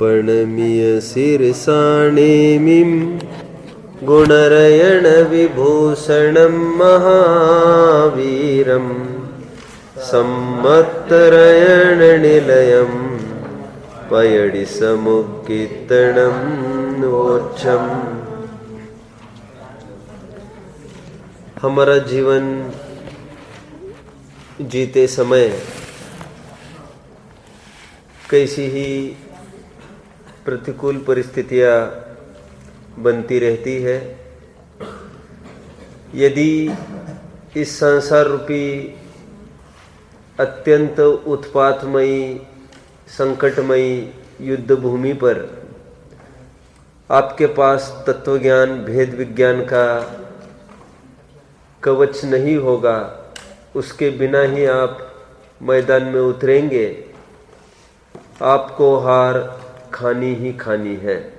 प्रणम्य शिरसाणेमिं गुणरयण विभूषणं महावीरं सम्मत्तरयण निलयं पयडि समुक्कीर्तनं नोच्छम्। हमारा जीवन जीते समय कैसी ही प्रतिकूल परिस्थितियां बनती रहती है। यदि इस संसार रूपी अत्यंत उत्पातमयी संकटमयी युद्ध भूमि पर आपके पास तत्वज्ञान भेद विज्ञान का कवच नहीं होगा, उसके बिना ही आप मैदान में उतरेंगे, आपको हार खानी ही खानी है।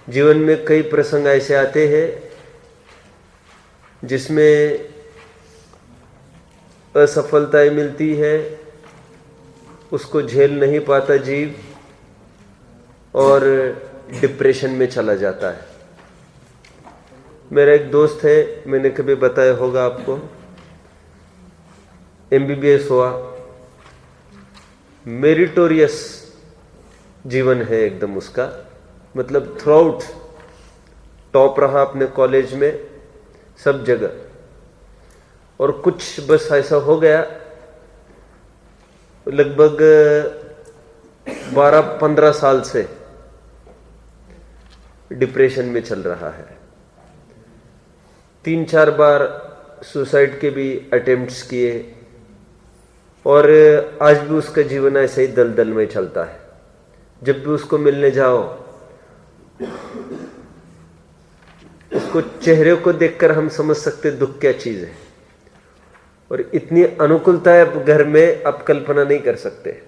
जीवन में कई प्रसंग ऐसे आते हैं जिसमें असफलताएं मिलती है, उसको झेल नहीं पाता जीव और डिप्रेशन में चला जाता है। मेरा एक दोस्त है, मैंने कभी बताया होगा आपको, MBBS हुआ, मेरिटोरियस जीवन है एकदम उसका, मतलब थ्रूआउट टॉप रहा अपने कॉलेज में सब जगह। और कुछ बस ऐसा हो गया, लगभग 12-15 साल से डिप्रेशन में चल रहा है। 3-4 बार सुसाइड के भी अटेम्प्ट्स किए और आज भी उसका जीवन ऐसे ही दलदल में चलता है। जब भी उसको मिलने जाओ, उसको चेहरे को देखकर हम समझ सकते दुख क्या चीज है। और इतनी अनुकूलता है घर में, आप कल्पना नहीं कर सकते।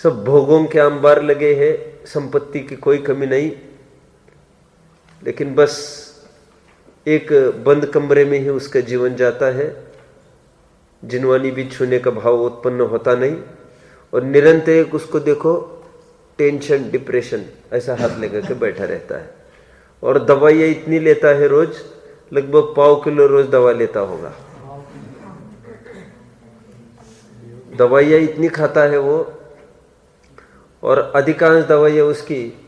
सब भोगों के अंबार लगे हैं, संपत्ति की कोई कमी नहीं, लेकिन बस एक बंद कमरे में ही उसका जीवन जाता है। जिनवानी भी छूने का भाव उत्पन्न होता नहीं और निरंतर उसको देखो टेंशन डिप्रेशन ऐसा हाथ लेकर के बैठा रहता है। और दवाइयाँ इतनी लेता है रोज, लगभग 1.5 किलो रोज दवा लेता होगा। दवाइयाँ इतनी खाता है वो, और अधिकांश दवाइयाँ उसकी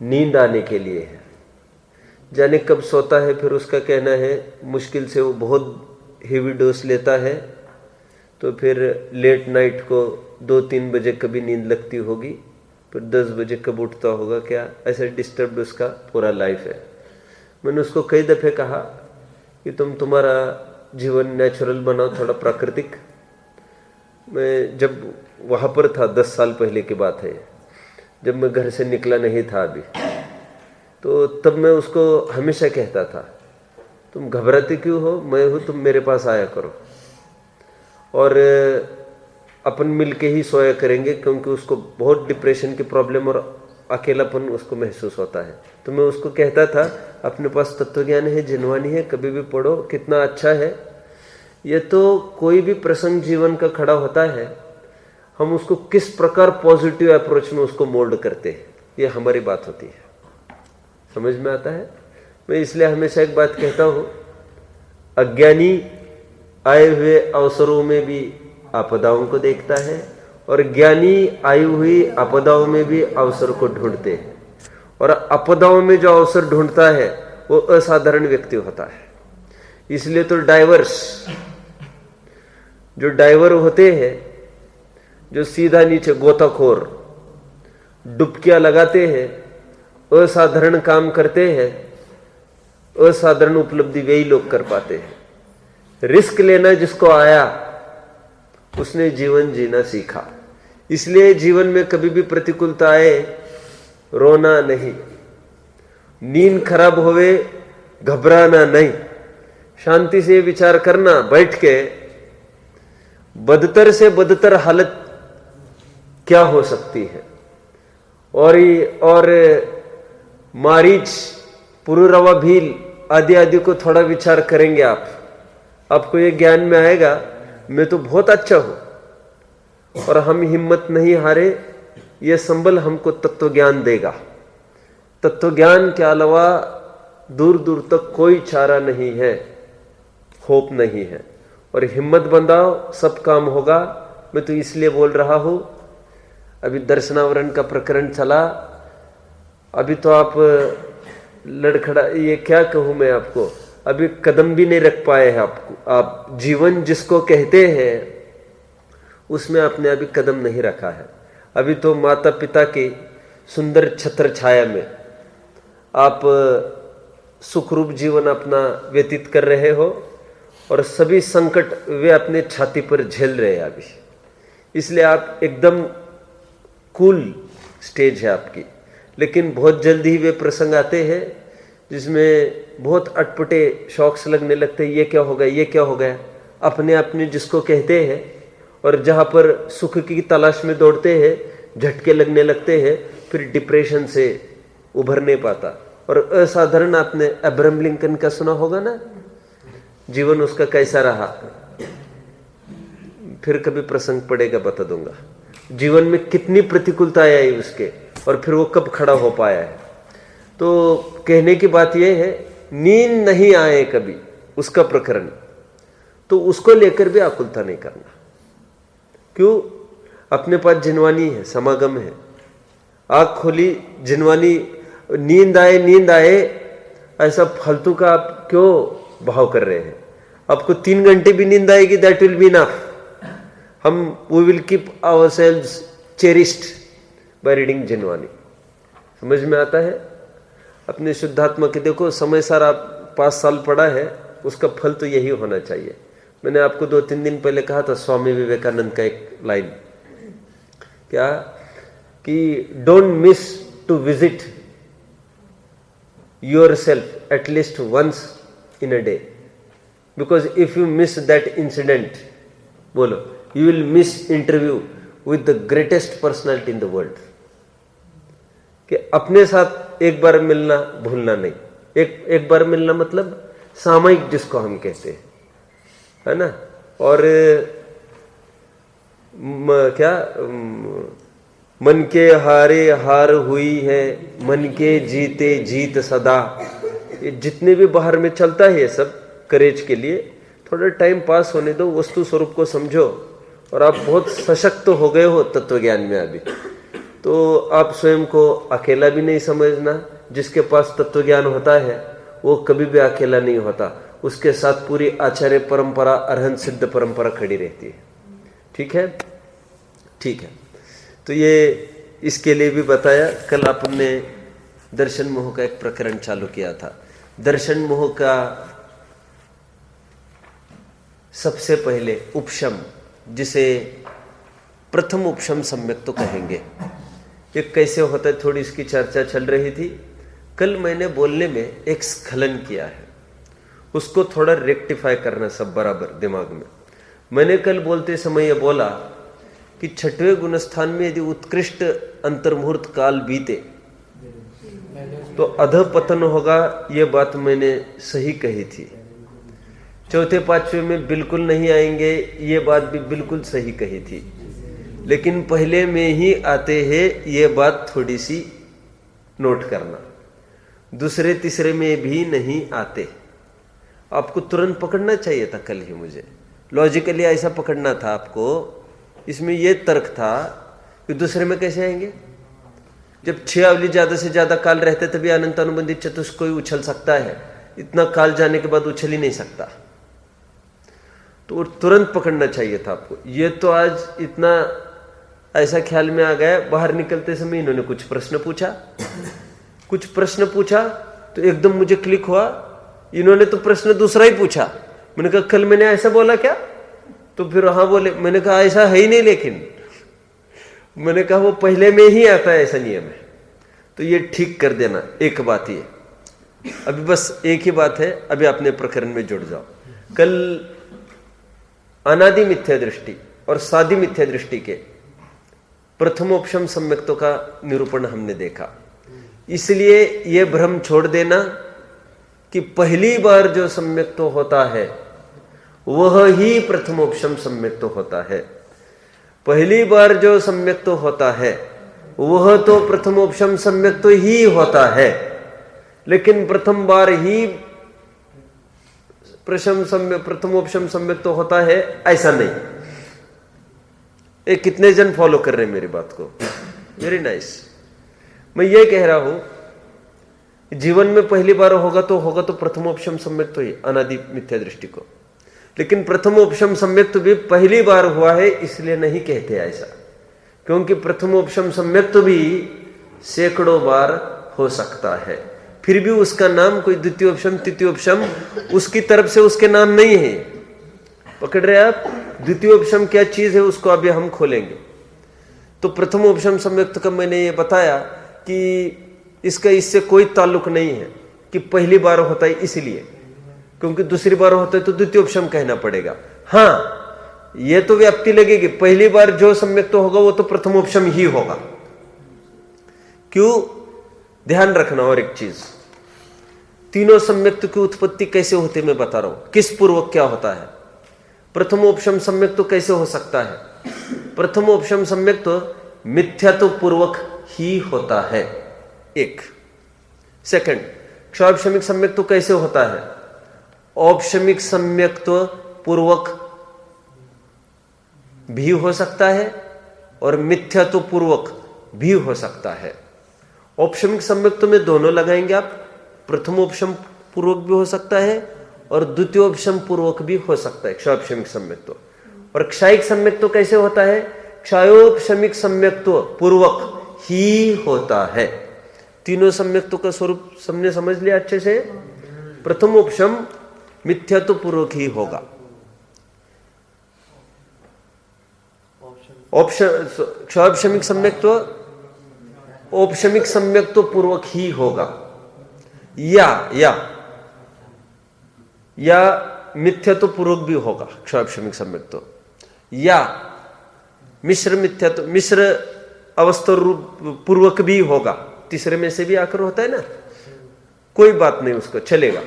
नींद आने के लिए है। जाने कब सोता है, फिर उसका कहना है मुश्किल से वो बहुत हेवी डोज लेता है, तो फिर लेट नाइट को 2-3 बजे कभी नींद लगती होगी, फिर 10 बजे कब उठता होगा क्या, ऐसा डिस्टर्ब उसका पूरा लाइफ है। मैंने उसको कई दफ़े कहा कि तुम्हारा जीवन नेचुरल बनाओ, थोड़ा प्राकृतिक। मैं जब वहाँ पर था, 10 साल पहले की बात है, जब मैं घर से निकला नहीं था अभी, तो तब मैं उसको हमेशा कहता था तुम घबराते क्यों हो, मैं हूँ, तुम मेरे पास आया करो और अपन मिल के ही सोया करेंगे, क्योंकि उसको बहुत डिप्रेशन की प्रॉब्लम और अकेलापन उसको महसूस होता है। तो मैं उसको कहता था अपने पास तत्वज्ञान है, जिनवानी है, कभी भी पढ़ो, कितना अच्छा है। ये तो कोई भी प्रसंग जीवन का खड़ा होता है, हम उसको किस प्रकार पॉजिटिव अप्रोच में उसको मोल्ड करते हैं, ये हमारी बात होती है। समझ में आता है? मैं इसलिए हमेशा एक बात कहता हूँ, अज्ञानी आए हुए अवसरों में भी आपदाओं को देखता है और ज्ञानी आई हुई आपदाओं में भी अवसर को ढूंढते हैं। और आपदाओं में जो अवसर ढूंढता है वो असाधारण व्यक्ति होता है। इसलिए तो जो डाइवर होते हैं, जो सीधा नीचे गोताखोर डुबकियां लगाते हैं, असाधारण काम करते हैं, असाधारण उपलब्धि वही लोग कर पाते हैं। रिस्क लेना जिसको आया, उसने जीवन जीना सीखा। इसलिए जीवन में कभी भी प्रतिकूलता आए, रोना नहीं, नींद खराब होवे घबराना नहीं, शांति से विचार करना बैठ के, बदतर से बदतर हालत क्या हो सकती है। और मारीच, पुरुरवा भील आदि आदि को थोड़ा विचार करेंगे आपको ये ज्ञान में आएगा, मैं तो बहुत अच्छा हूं और हम हिम्मत नहीं हारे, ये संबल हमको तत्व ज्ञान देगा। तत्व ज्ञान के अलावा दूर दूर तक कोई चारा नहीं है, होप नहीं है। और हिम्मत बंधाओ, सब काम होगा। मैं तो इसलिए बोल रहा हूं, अभी दर्शनावरण का प्रकरण चला, अभी तो आप लड़खड़ा, ये क्या कहूं मैं आपको, अभी कदम भी नहीं रख पाए हैं आपको। आप जीवन जिसको कहते हैं उसमें आपने अभी कदम नहीं रखा है। अभी तो माता पिता की सुंदर छत्र छाया में आप सुखरूप जीवन अपना व्यतीत कर रहे हो और सभी संकट वे अपने छाती पर झेल रहे हैं अभी। इसलिए आप एकदम कूल स्टेज है आपकी। लेकिन बहुत जल्दी ही वे प्रसंग आते हैं जिसमें बहुत अटपटे शॉक्स लगने लगते हैं। ये क्या हो गया, ये क्या हो गया, अपने अपने जिसको कहते हैं, और जहाँ पर सुख की तलाश में दौड़ते हैं झटके लगने लगते हैं, फिर डिप्रेशन से उभर नहीं पाता। और असाधारण, आपने अब्राहम लिंकन का सुना होगा ना, जीवन उसका कैसा रहा, फिर कभी प्रसंग पड़ेगा बता दूंगा। जीवन में कितनी प्रतिकूलताएं आई उसके, और फिर वो कब खड़ा हो पाया है। तो कहने की बात यह है, नींद नहीं आए कभी उसका प्रकरण, तो उसको लेकर भी आकुलता नहीं करना। क्यों? अपने पास जिनवानी है, समागम है, आंख खोली जिनवानी, नींद आए ऐसा फालतू का आप क्यों भाव कर रहे हैं? आपको 3 घंटे भी नींद आएगी, that will be enough. We will keep ourselves cherished by reading Jinvani. समझ में आता है? अपने शुद्धात्मा के देखो, समय सार आप 5 साल पढ़ा है, उसका फल तो यही होना चाहिए। मैंने आपको 2-3 दिन पहले कहा था स्वामी विवेकानंद का एक लाइन, क्या कि don't miss to visit yourself at least once in a day, because if you miss that incident, बोलो, you will miss interview with the greatest personality in the world। कि अपने साथ एक बार मिलना भूलना नहीं। एक बार मिलना मतलब सामयिक जिसको हम कहते हैं, है ना। और मन के हारे हार हुई है, मन के जीते जीत सदा। ये जितने भी बाहर में चलता है ये सब करेज के लिए, थोड़ा टाइम पास होने दो, वस्तु स्वरूप को समझो, और आप बहुत सशक्त हो गए हो तत्व ज्ञान में अभी। तो आप स्वयं को अकेला भी नहीं समझना। जिसके पास तत्व ज्ञान होता है वो कभी भी अकेला नहीं होता, उसके साथ पूरी आचार्य परंपरा, अरहंत सिद्ध परंपरा खड़ी रहती है। ठीक है, ठीक है। तो ये इसके लिए भी बताया। कल आपने दर्शन मोह का एक प्रकरण चालू किया था। दर्शन मोह का सबसे पहले उपशम, जिसे प्रथम उपशम सम्यक तो कहेंगे, ये कैसे होता है, थोड़ी इसकी चर्चा चल रही थी। कल मैंने बोलने में एक स्खलन किया है, उसको थोड़ा रेक्टिफाई करना सब बराबर दिमाग में। मैंने कल बोलते समय ये बोला कि 6वें गुणस्थान में यदि उत्कृष्ट अंतर्मुहूर्त काल बीते तो अधपतन होगा। ये बात मैंने सही कही थी। 4थे 5वें में बिल्कुल नहीं आएंगे, ये बात भी बिल्कुल सही कही थी। लेकिन पहले में ही आते हैं, ये बात थोड़ी सी नोट करना। दूसरे तीसरे में भी नहीं आते। आपको तुरंत पकड़ना चाहिए था कल ही, मुझे लॉजिकली ऐसा पकड़ना था आपको। इसमें यह तर्क था कि दूसरे में कैसे आएंगे, जब 6 अवधि ज्यादा से ज्यादा काल रहते तभी अनंत अनुबंधित चतुष्क कोई उछल सकता है, इतना काल जाने के बाद उछल ही नहीं सकता। तो तुरंत पकड़ना चाहिए था आपको। ये तो आज इतना ऐसा ख्याल में आ गया, बाहर निकलते समय इन्होंने कुछ प्रश्न पूछा तो एकदम मुझे क्लिक हुआ, इन्होंने तो प्रश्न दूसरा ही पूछा। मैंने कहा कल मैंने ऐसा बोला क्या? तो फिर हाँ बोले। मैंने कहा ऐसा है ही नहीं, लेकिन मैंने कहा वो पहले में ही आता है, ऐसा नियम है। तो ये ठीक कर देना। एक बात ये, अभी बस एक ही बात है, अभी अपने प्रकरण में जुड़ जाओ। कल अनादि मिथ्या दृष्टि और सादि मिथ्या दृष्टि के प्रथमोपशम सम्यक्तों का निरूपण हमने देखा। इसलिए यह भ्रम छोड़ देना कि पहली बार जो सम्यक्त होता है वह ही प्रथमोपशम सम्यक्त होता है। पहली बार जो सम्यक तो होता है वह तो प्रथमोपशम सम्यक तो ही होता है, लेकिन प्रथम बार ही प्रथमोपशम सम्यक तो होता है ऐसा नहीं। एक कितने जन फॉलो कर रहे हैं मेरी बात को? Very nice. मैं ये कह रहा हूं जीवन में पहली बार होगा तो प्रथमोपशम सम्यक तो ही अनादि मिथ्या दृष्टि को, लेकिन प्रथमोपशम सम्यक तो भी पहली बार हुआ है इसलिए नहीं कहते ऐसा, क्योंकि प्रथमोपशम सम्यक तो भी सैकड़ों बार हो सकता है, फिर भी उसका नाम कोई द्वितीयोपशम तृतीयोपशम उसकी तरफ से उसके नाम नहीं है। पकड़ रहे आप? द्वितीयोपशम क्या चीज है उसको अभी हम खोलेंगे। तो प्रथमोपशम सम्यक का मैंने ये बताया कि इसका इससे कोई ताल्लुक नहीं है कि पहली बार होता है इसलिए, क्योंकि दूसरी बार होता है तो द्वितीयोपशम कहना पड़ेगा। हाँ, यह तो व्याप्ति लगेगी, पहली बार जो सम्यक तो होगा वो तो प्रथमोपशम ही होगा। क्यों? ध्यान रखना और एक चीज, तीनों सम्यक्त की उत्पत्ति कैसे होती मैं बता रहा हूं, किस पूर्वक क्या होता है। प्रथमोपशम सम्यक तो कैसे हो सकता है? प्रथमोपशम सम्यक तो मिथ्यात्व पूर्वक ही होता है, एक। सेकंड, क्षौपशमिक सम्यक तो कैसे होता है? औपशमिक सम्यक्त्व पूर्वक भी हो सकता है और मिथ्यात्व पूर्वक भी हो सकता है। औपशमिक सम्यक्त्व में दोनों लगाएंगे आप, प्रथमोपशम पूर्वक भी हो सकता है और द्वितीयोपशम पूर्वक भी हो सकता है क्षौपशमिक सम्यक्त्व। और क्षायिक सम्यक्त्व कैसे होता है? क्षयोपशमिक सम्यक्त्व पूर्वक ही होता है। तीनों सम्यक्त्व का स्वरूप सबने समझ लिया अच्छे से? प्रथमोपशम मिथ्यात्व पूर्वक ही होगा, क्षौपशमिक सम्यक्त्व औपशमिक सम्यक्त्व पूर्वक ही होगा, या मिथ्यात्व पूर्वक भी होगा क्षौपशमिक सम्यक्त्व, या मिश्र अवस्था रूप पूर्वक भी होगा। तीसरे में से भी आकर होता है ना, कोई बात नहीं, उसको चलेगा।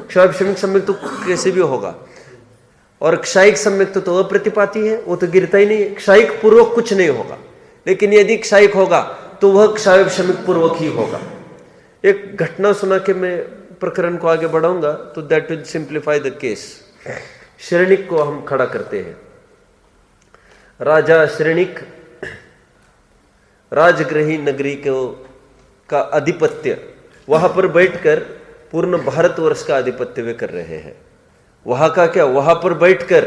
क्षौपशमिक सम्यक्त्व कैसे भी होगा। और क्षायिक सम्यक्त्व तो अप्रतिपाती है, वो तो गिरता ही नहीं है। क्षायिक पूर्वक कुछ नहीं होगा, लेकिन यदि क्षायिक होगा तो वह क्षयोपशमिक पूर्वक ही होगा। एक घटना सुना के मैं प्रकरण को आगे बढ़ाऊंगा तो that will simplify the case. Shrenik को हम खड़ा करते हैं। राजा श्रेणिक राजगृही नगरी का आधिपत्य, वहां पर बैठकर पूर्ण भारतवर्ष का आधिपत्य वे कर रहे हैं। वहां का क्या, वहां पर बैठकर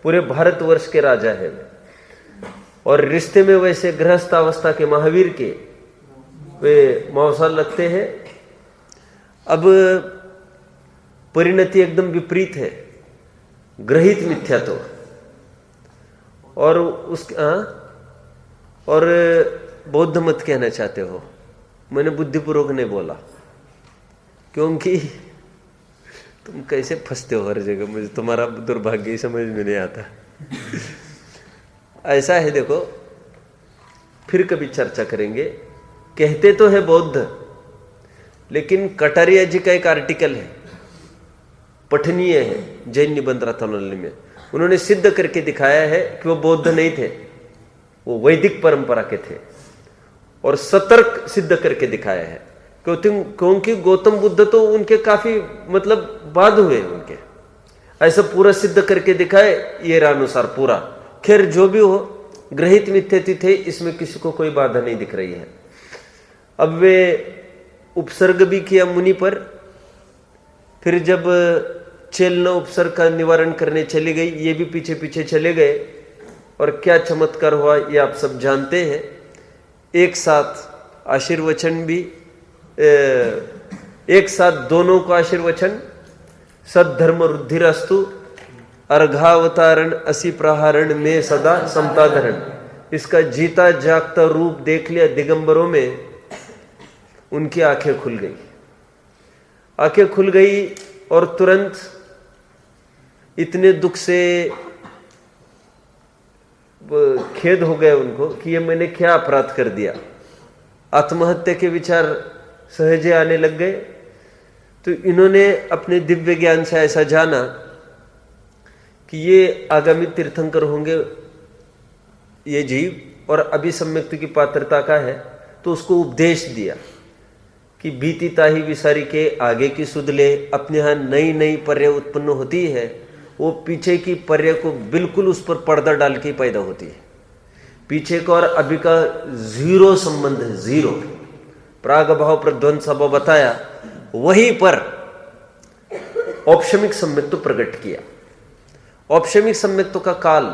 पूरे भारतवर्ष के राजा है। और रिश्ते में वैसे गृहस्थ अवस्था के महावीर के वे मौसाल लगते हैं। अब परिणति एकदम विपरीत है, ग्रहित मिथ्यात्व। और और बौद्ध मत कहना चाहते हो, मैंने बुद्धिपूर्वक नहीं बोला, क्योंकि तुम कैसे फंसते हो हर जगह, मुझे तुम्हारा दुर्भाग्य ही समझ में नहीं आता। ऐसा है, देखो फिर कभी चर्चा करेंगे। कहते तो है बौद्ध, लेकिन कटारिया जी का एक आर्टिकल है, पठनीय है, जैन निबंध रत्नावली में। उन्होंने सिद्ध करके दिखाया है कि वो बौद्ध नहीं थे, वो वैदिक परंपरा के थे, और सतर्क सिद्ध करके दिखाया है। क्योंकि गौतम बुद्ध तो उनके काफी मतलब बाद हुए उनके, ऐसा पूरा सिद्ध करके दिखाए ये अनुसार पूरा। खैर जो भी हो, ग्रहित मिथ्यात्व थे, इसमें किसी को कोई बाधा नहीं दिख रही है। अब वे उपसर्ग भी किया मुनि पर, फिर जब चेलन उपसर्ग का निवारण करने चली गई, ये भी पीछे पीछे चले गए, और क्या चमत्कार हुआ ये आप सब जानते हैं। एक साथ आशीर्वचन भी, एक साथ दोनों को आशीर्वचन, सद्धर्म रुद्धिरस्तु, अर्घावतारण असी प्रहारण में सदा समताधरण। इसका जीता जागता रूप देख लिया दिगंबरों में, उनकी आंखें खुल गई। आंखें खुल गई और तुरंत इतने दुख से खेद हो गया उनको कि ये मैंने क्या अपराध कर दिया। आत्महत्या के विचार सहजे आने लग गए। तो इन्होंने अपने दिव्य ज्ञान से ऐसा जाना कि ये आगामी तीर्थंकर होंगे, ये जीव और अभिसम्यक्त की पात्रता का है, तो उसको उपदेश दिया कि बीती ताही विसारी के आगे की सुध ले, अपने यहाँ नई नई पर्य उत्पन्न होती है, वो पीछे की पर्य को बिल्कुल उस पर पर्दा डाल के पैदा होती है। पीछे का और अभी का जीरो संबंध है, जीरो। प्राग भाव प्रध्वंस भाव बताया, वहीं पर औपशमिक सम्यक्त्व प्रकट किया। औपशमिक सम्यक्त्व का काल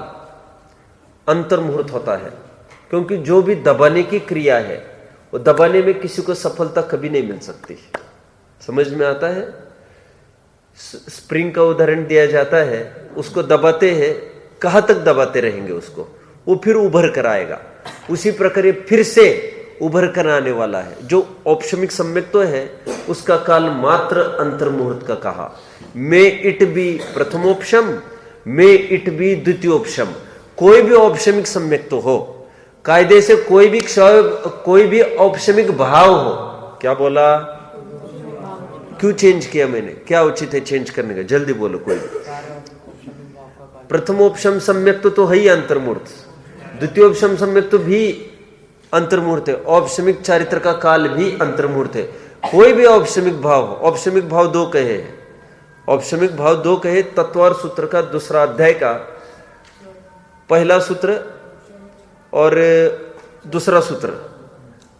अंतर्मुहूर्त होता है, क्योंकि जो भी दबाने की क्रिया है वो दबाने में किसी को सफलता कभी नहीं मिल सकती। समझ में आता है? स्प्रिंग का उदाहरण दिया जाता है, उसको दबाते हैं, कहां तक दबाते रहेंगे उसको, वो फिर उभर कर आएगा। उसी प्रकार ये फिर से उभर कर आने वाला है। जो औपशमिक सम्यक्त्व है उसका काल मात्र अंतर्मुहूर्त का कहा। मे इट बी प्रथमोपशम, मे इट बी द्वितीयोपशम। कोई भी औपशमिक सम्यक्त्व हो, कायदे से कोई भी औपशमिक भाव हो। क्या बोला? क्यों चेंज किया मैंने? क्या उचित है चेंज करने का? जल्दी बोलो कोई भी। प्रथमोपशम सम्यक्त्व तो है ही अंतर्मुहूर्त, द्वितीयोपशम सम्यक्त्व भी अंतर्मुहूर्त है, औपशमिक चारित्र का काल भी अंतर्मुहूर्त है। कोई भी औपशमिक भाव हो, औपशमिक भाव दो कहे हैं, औपशमिक भाव दो कहे, तत्वार सूत्र का दूसरा अध्याय का पहला सूत्र और दूसरा सूत्र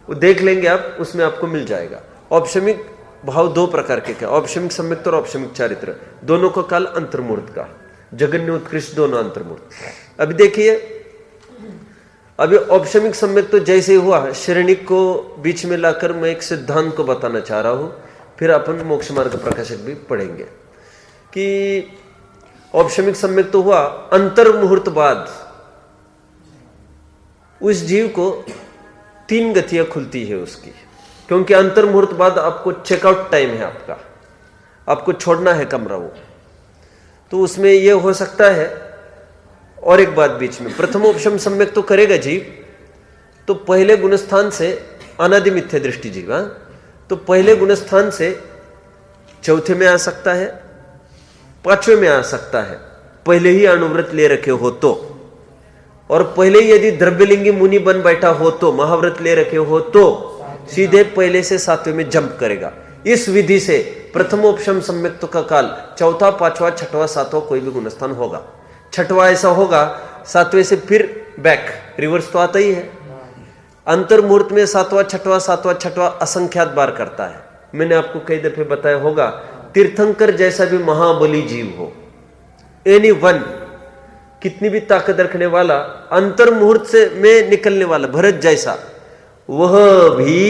वो देख लेंगे आप, उसमें आपको मिल जाएगा। औपशमिक भाव दो प्रकार के क्या, औपशमिक सम्यक्त्व और औपशमिक चारित्र, दोनों का काल अंतर्मुहूर्त का, जगन्य उत्कृष्ट दोनों अंतर्मुहूर्त। अभी देखिए, अभी औपशमिक सम्यक्त्व जैसे हुआ, श्रेणिक को बीच में लाकर मैं एक सिद्धांत को बताना चाह रहा हूं, फिर अपन मोक्ष मार्ग प्रकाशक भी पढ़ेंगे कि औपशमिक सम्यक्त्व हुआ, अंतर्मुहूर्त बाद उस जीव को 3 गतियां खुलती है उसकी, क्योंकि अंतर्मुहूर्त बाद आपको चेकआउट टाइम है, आपको छोड़ना है कमरा वो। तो उसमें यह हो सकता है। और एक बात बीच में, प्रथमोपशम सम्यक तो करेगा जीव, तो पहले गुणस्थान से अनादि मिथ्या दृष्टि जीव, तो पहले गुणस्थान से चौथे में आ सकता है, 5वें में आ सकता है, पहले ही अणुव्रत ले रखे हो तो, और पहले ही यदि द्रव्यलिंगी मुनि बन बैठा हो तो, महाव्रत ले रखे हो तो सीधे पहले से 7वें में जंप करेगा। इस विधि से प्रथमोपशम सम्यक्त्व का काल 4, 5, 6, 7 कोई भी गुणस्थान होगा। 6वां ऐसा होगा, 7वें से फिर बैक, रिवर्स तो आता ही है। अंतर्मुहूर्त में 7वां 6वां असंख्यात बार करता है। मैंने आपको कई दफे बताया होगा, तीर्थंकर जैसा भी महाबली जीव हो, एनी वन, कितनी भी ताकत रखने वाला, अंतर्मुहूर्त से में निकलने वाला भरत जैसा, वह भी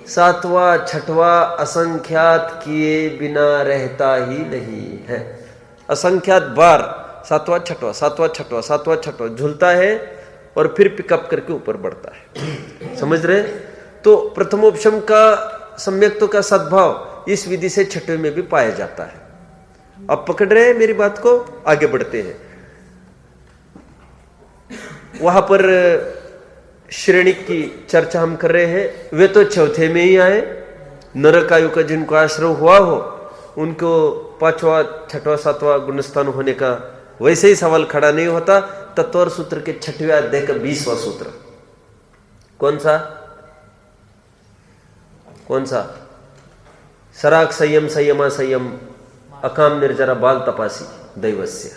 7वां 6वां असंख्यात किए बिना रहता ही नहीं है। असंख्यात बार 7वां 6वां झूलता है और फिर पिकअप करके ऊपर बढ़ता है। समझ रहे? तो प्रथमोपशम का सम्यक्त्व का सद्भाव इस विधि से 6वें में भी पाया जाता है। अब पकड़ रहे हैं मेरी बात को? आगे बढ़ते हैं। वहां पर श्रेणी की चर्चा हम कर रहे हैं, वे तो 4थे में ही आए। नरक आयु का जिनको आश्रय हुआ हो उनको 5वां 6वां 7वां गुणस्थान होने का वैसे ही सवाल खड़ा नहीं होता। तत्वर सूत्र के 6वें अध्याय का 20वां सूत्र कौन सा? सराग संयम संयमा संयम अकाम निर्जरा बाल तपासी दैवस्य।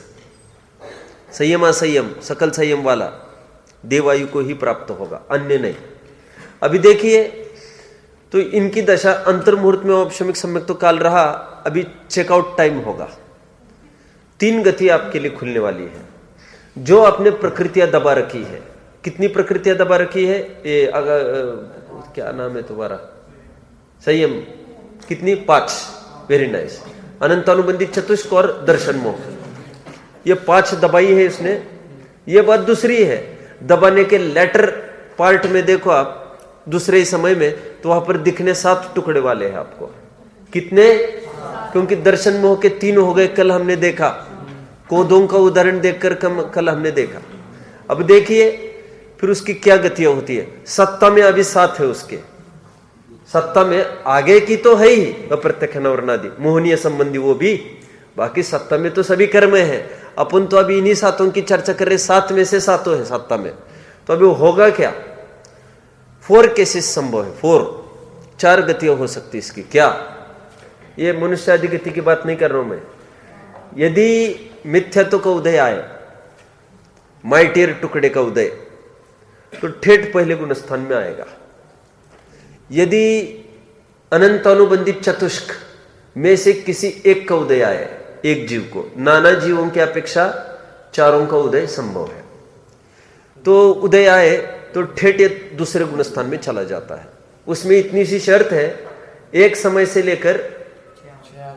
संयमा संयम, सकल संयम वाला देवायु को ही प्राप्त होगा, अन्य नहीं। अभी देखिए, तो इनकी दशा अंतर्मुहूर्त में औपशमिक सम्यक्त्व काल रहा। अभी चेकआउट टाइम होगा। 3 गति आपके लिए खुलने वाली है। जो आपने प्रकृतियां दबा रखी है, कितनी प्रकृतियां दबा रखी है? ये क्या नाम है तुम्हारा? संयम कितनी? 5। Very nice. अनंतानुबंधी चतुष्क और दर्शन मोह, ये 5 दबाई है इसने। ये बात दूसरी है, दबाने के लेटर पार्ट में देखो आप दूसरे समय में, तो वहां पर दिखने 7 टुकड़े वाले हैं आपको। कितने? क्योंकि दर्शन मोह के 3 हो गए, कल हमने देखा। कोदों का उदाहरण देखकर कल हमने देखा। अब देखिए फिर उसकी क्या गतियां होती है। सत्ता में अभी 7 है उसके, सत्ता में आगे की तो है ही अप्रत्यक्ष नवरनादि मोहनीय संबंधी, वो भी। बाकी सत्ता में तो सभी कर्म है। अपन तो अभी इन्हीं 7 की चर्चा कर रहे, 7 में से 7 है सत्ता में। तो अभी होगा क्या? 4 केसेस संभव है, 4 गतियां हो सकती इसकी। क्या? ये मनुष्य आदि गति की बात नहीं कर रहा हूं मैं। यदि मिथ्यात्व का उदय आए, माइटियर टुकड़े का उदय, तो ठेठ पहले गुण स्थान में आएगा। यदि अनंतानुबंधित चतुष्क में से किसी एक का उदय आए, एक जीव को, नाना जीवों की अपेक्षा चारों का उदय संभव है, तो उदय आए तो ठेठ दूसरे गुण स्थान में चला जाता है। उसमें इतनी सी शर्त है, एक समय से लेकर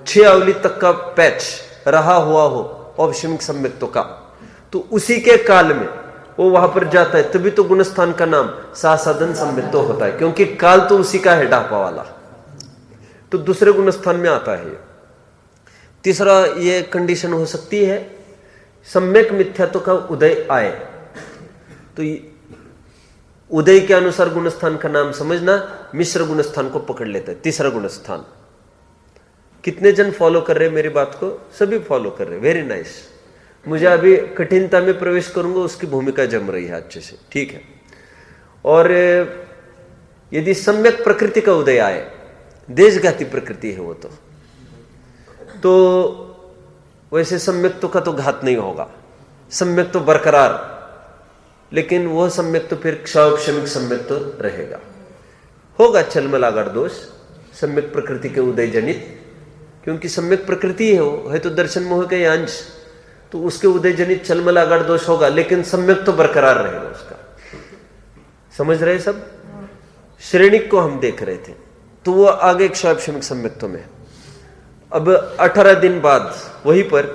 6 अवधि तक का पैच रहा हुआ हो औपशमिक सम्यक्तों का, तो उसी के काल में वो वहां पर जाता है, तभी तो गुणस्थान का नाम सासाधन सम्यक्तो होता है, क्योंकि काल तो उसी का है, ढापा वाला, तो दूसरे गुणस्थान में आता है। तीसरा ये कंडीशन हो सकती है, सम्यक मिथ्यात्व का उदय आए, तो उदय के अनुसार गुणस्थान का नाम समझना, मिश्र गुणस्थान को पकड़ लेता है। तीसरा गुणस्थान, कितने जन फॉलो कर रहे हैं मेरी बात को? सभी फॉलो कर रहे हैं, वेरी नाइस। मुझे अभी कठिनता में प्रवेश करूंगा, उसकी भूमिका जम रही है अच्छे से, ठीक है। और यदि सम्यक प्रकृति का उदय आए, देशघाती प्रकृति है वो, तो वैसे सम्यक तो का तो घात नहीं होगा, सम्यक तो बरकरार, लेकिन वह सम्यक तो फिर क्षावक्षमिक सम्यक तो रहेगा, होगा छलमलागार दोष सम्यक प्रकृति के उदय जनित, क्योंकि सम्यक प्रकृति है वो, है तो दर्शन मोह का अंश, तो उसके उदय जनित छलमलागार दोष होगा, लेकिन सम्यक तो बरकरार रहेगा उसका। समझ रहे सब? श्रेणिक को हम देख रहे थे, तो वो आगे क्षावक्षमिक सम्यक्तों में। अब 18 दिन बाद वहीं पर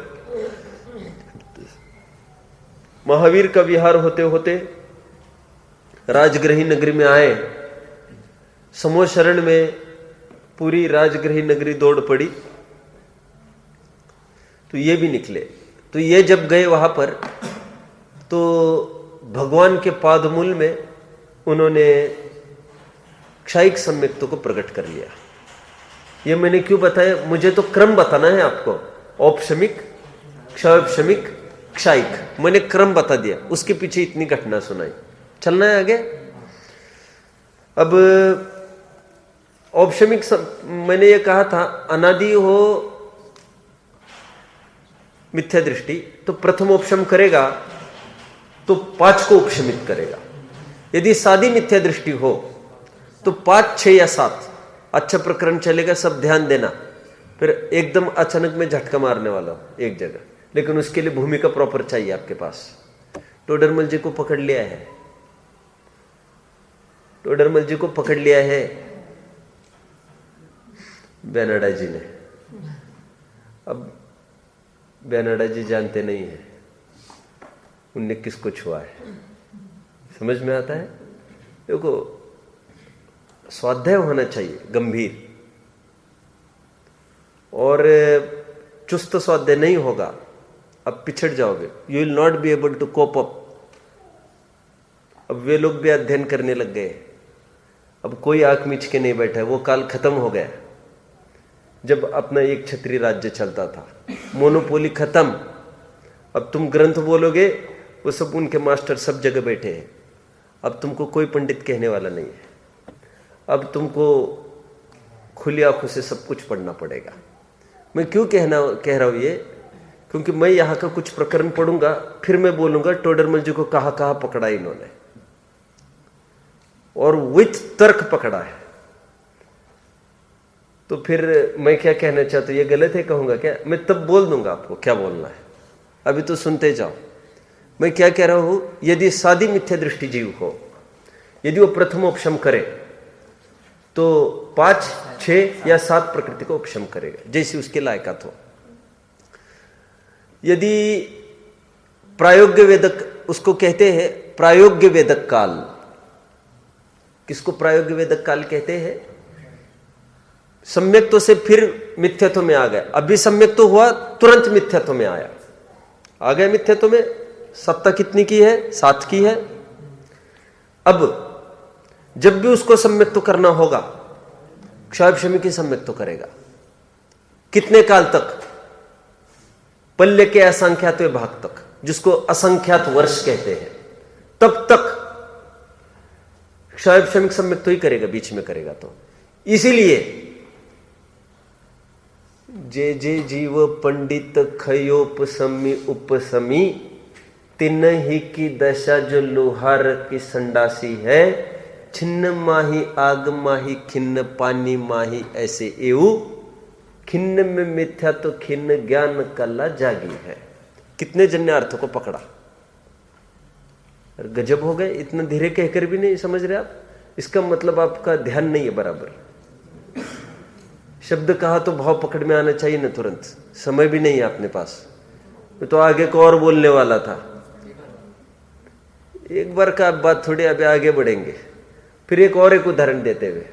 महावीर का विहार होते होते राजगृही नगरी में आए। समूह शरण में पूरी राजगृही नगरी दौड़ पड़ी, तो ये भी निकले। तो ये जब गए वहां पर, तो भगवान के पादमूल में उन्होंने क्षायिक सम्यक्तों को प्रकट कर लिया। ये मैंने क्यों बताया? मुझे तो क्रम बताना है आपको, औपशमिक, क्षावक्षमिक, क्षायिक, मैंने क्रम बता दिया, उसके पीछे इतनी घटना सुनाई, चलना है आगे। अब औपशमिक मैंने ये कहा था, अनादि हो मिथ्या दृष्टि, तो प्रथम उपशम करेगा तो 5 को उपशमित करेगा। यदि सादी मिथ्या दृष्टि हो तो 5, 6 या 7 अच्छा प्रकरण चलेगा, सब ध्यान देना। फिर एकदम अचानक में झटका मारने वाला हो एक जगह, लेकिन उसके लिए भूमिका प्रॉपर चाहिए आपके पास। टोडरमल जी को पकड़ लिया है, टोडरमल जी को पकड़ लिया है बेनाडा जी ने। अब बेनाडा जी जानते नहीं है उनने किसको छुआ है, समझ में आता है? देखो, स्वाध्याय होना चाहिए गंभीर, और चुस्त स्वाध्याय नहीं होगा, अब पिछड़ जाओगे, you will not be able to cope up. अब वे लोग भी अध्ययन करने लग गए, अब कोई आंख मीच के नहीं बैठा है, वो काल खत्म हो गया जब अपना एक क्षत्रिय राज्य चलता था, मोनोपोली खत्म। अब तुम ग्रंथ बोलोगे, वो सब उनके मास्टर सब जगह बैठे हैं, अब तुमको कोई पंडित कहने वाला नहीं है, अब तुमको खुली आंखों से सब कुछ पढ़ना पड़ेगा। मैं क्यों कह रहा हूं ये? क्योंकि मैं यहाँ का कुछ प्रकरण पढ़ूंगा, फिर मैं बोलूंगा टोडरमल जी को कहाँ पकड़ा इन्होंने, और विथ तर्क पकड़ा है। तो फिर मैं क्या कहना चाहता हूं, ये गलत है कहूंगा क्या? मैं तब बोल दूंगा आपको क्या बोलना है, अभी तो सुनते जाओ। मैं क्या कह रहा हूं, यदि सादी मिथ्या दृष्टि जीव हो, यदि वो प्रथम उपशम करे तो 5, 6 या 7 प्रकृति को उपशम करेगा, जैसी उसके लायकात हो। यदि प्रायोग्य वेदक, उसको कहते हैं प्रायोग्य वेदक काल। किसको प्रायोग्य वेदक काल कहते हैं? सम्यक्तों से फिर मिथ्यात्व में आ गया, अभी सम्यक्तव हुआ तुरंत मिथ्यात्व में आया, आ गया मिथ्यात्व में। सत्ता कितनी की है? 7 की है। अब जब भी उसको सम्यक्तव करना होगा, क्षावक्षमी की सम्यक्तव करेगा। कितने काल तक? पल्ले के असंख्यात भाग तक, जिसको असंख्यात वर्ष कहते हैं, तब तक स्वाभाविक सम्यक तो ही करेगा, बीच में करेगा तो। इसीलिए जे जे जीव पंडित खयोपसमी उपसमी, तिन ही की दशा जो लोहार की संडासी है। छिन्न माही आग माही खिन्न पानी माही ऐसे एवं, खिन्न में मिथ्या तो खिन्न ज्ञान कला जागी है। कितने जन ने अर्थों को पकड़ा, गजब हो गए। इतना धीरे कहकर भी नहीं समझ रहे आप, इसका मतलब आपका ध्यान नहीं है बराबर। शब्द कहा तो भाव पकड़ में आना चाहिए ना तुरंत, समय भी नहीं है अपने पास। मैं तो आगे को और बोलने वाला था, एक बार का बात थोड़ी, अभी आगे बढ़ेंगे। फिर एक उदाहरण देते हुए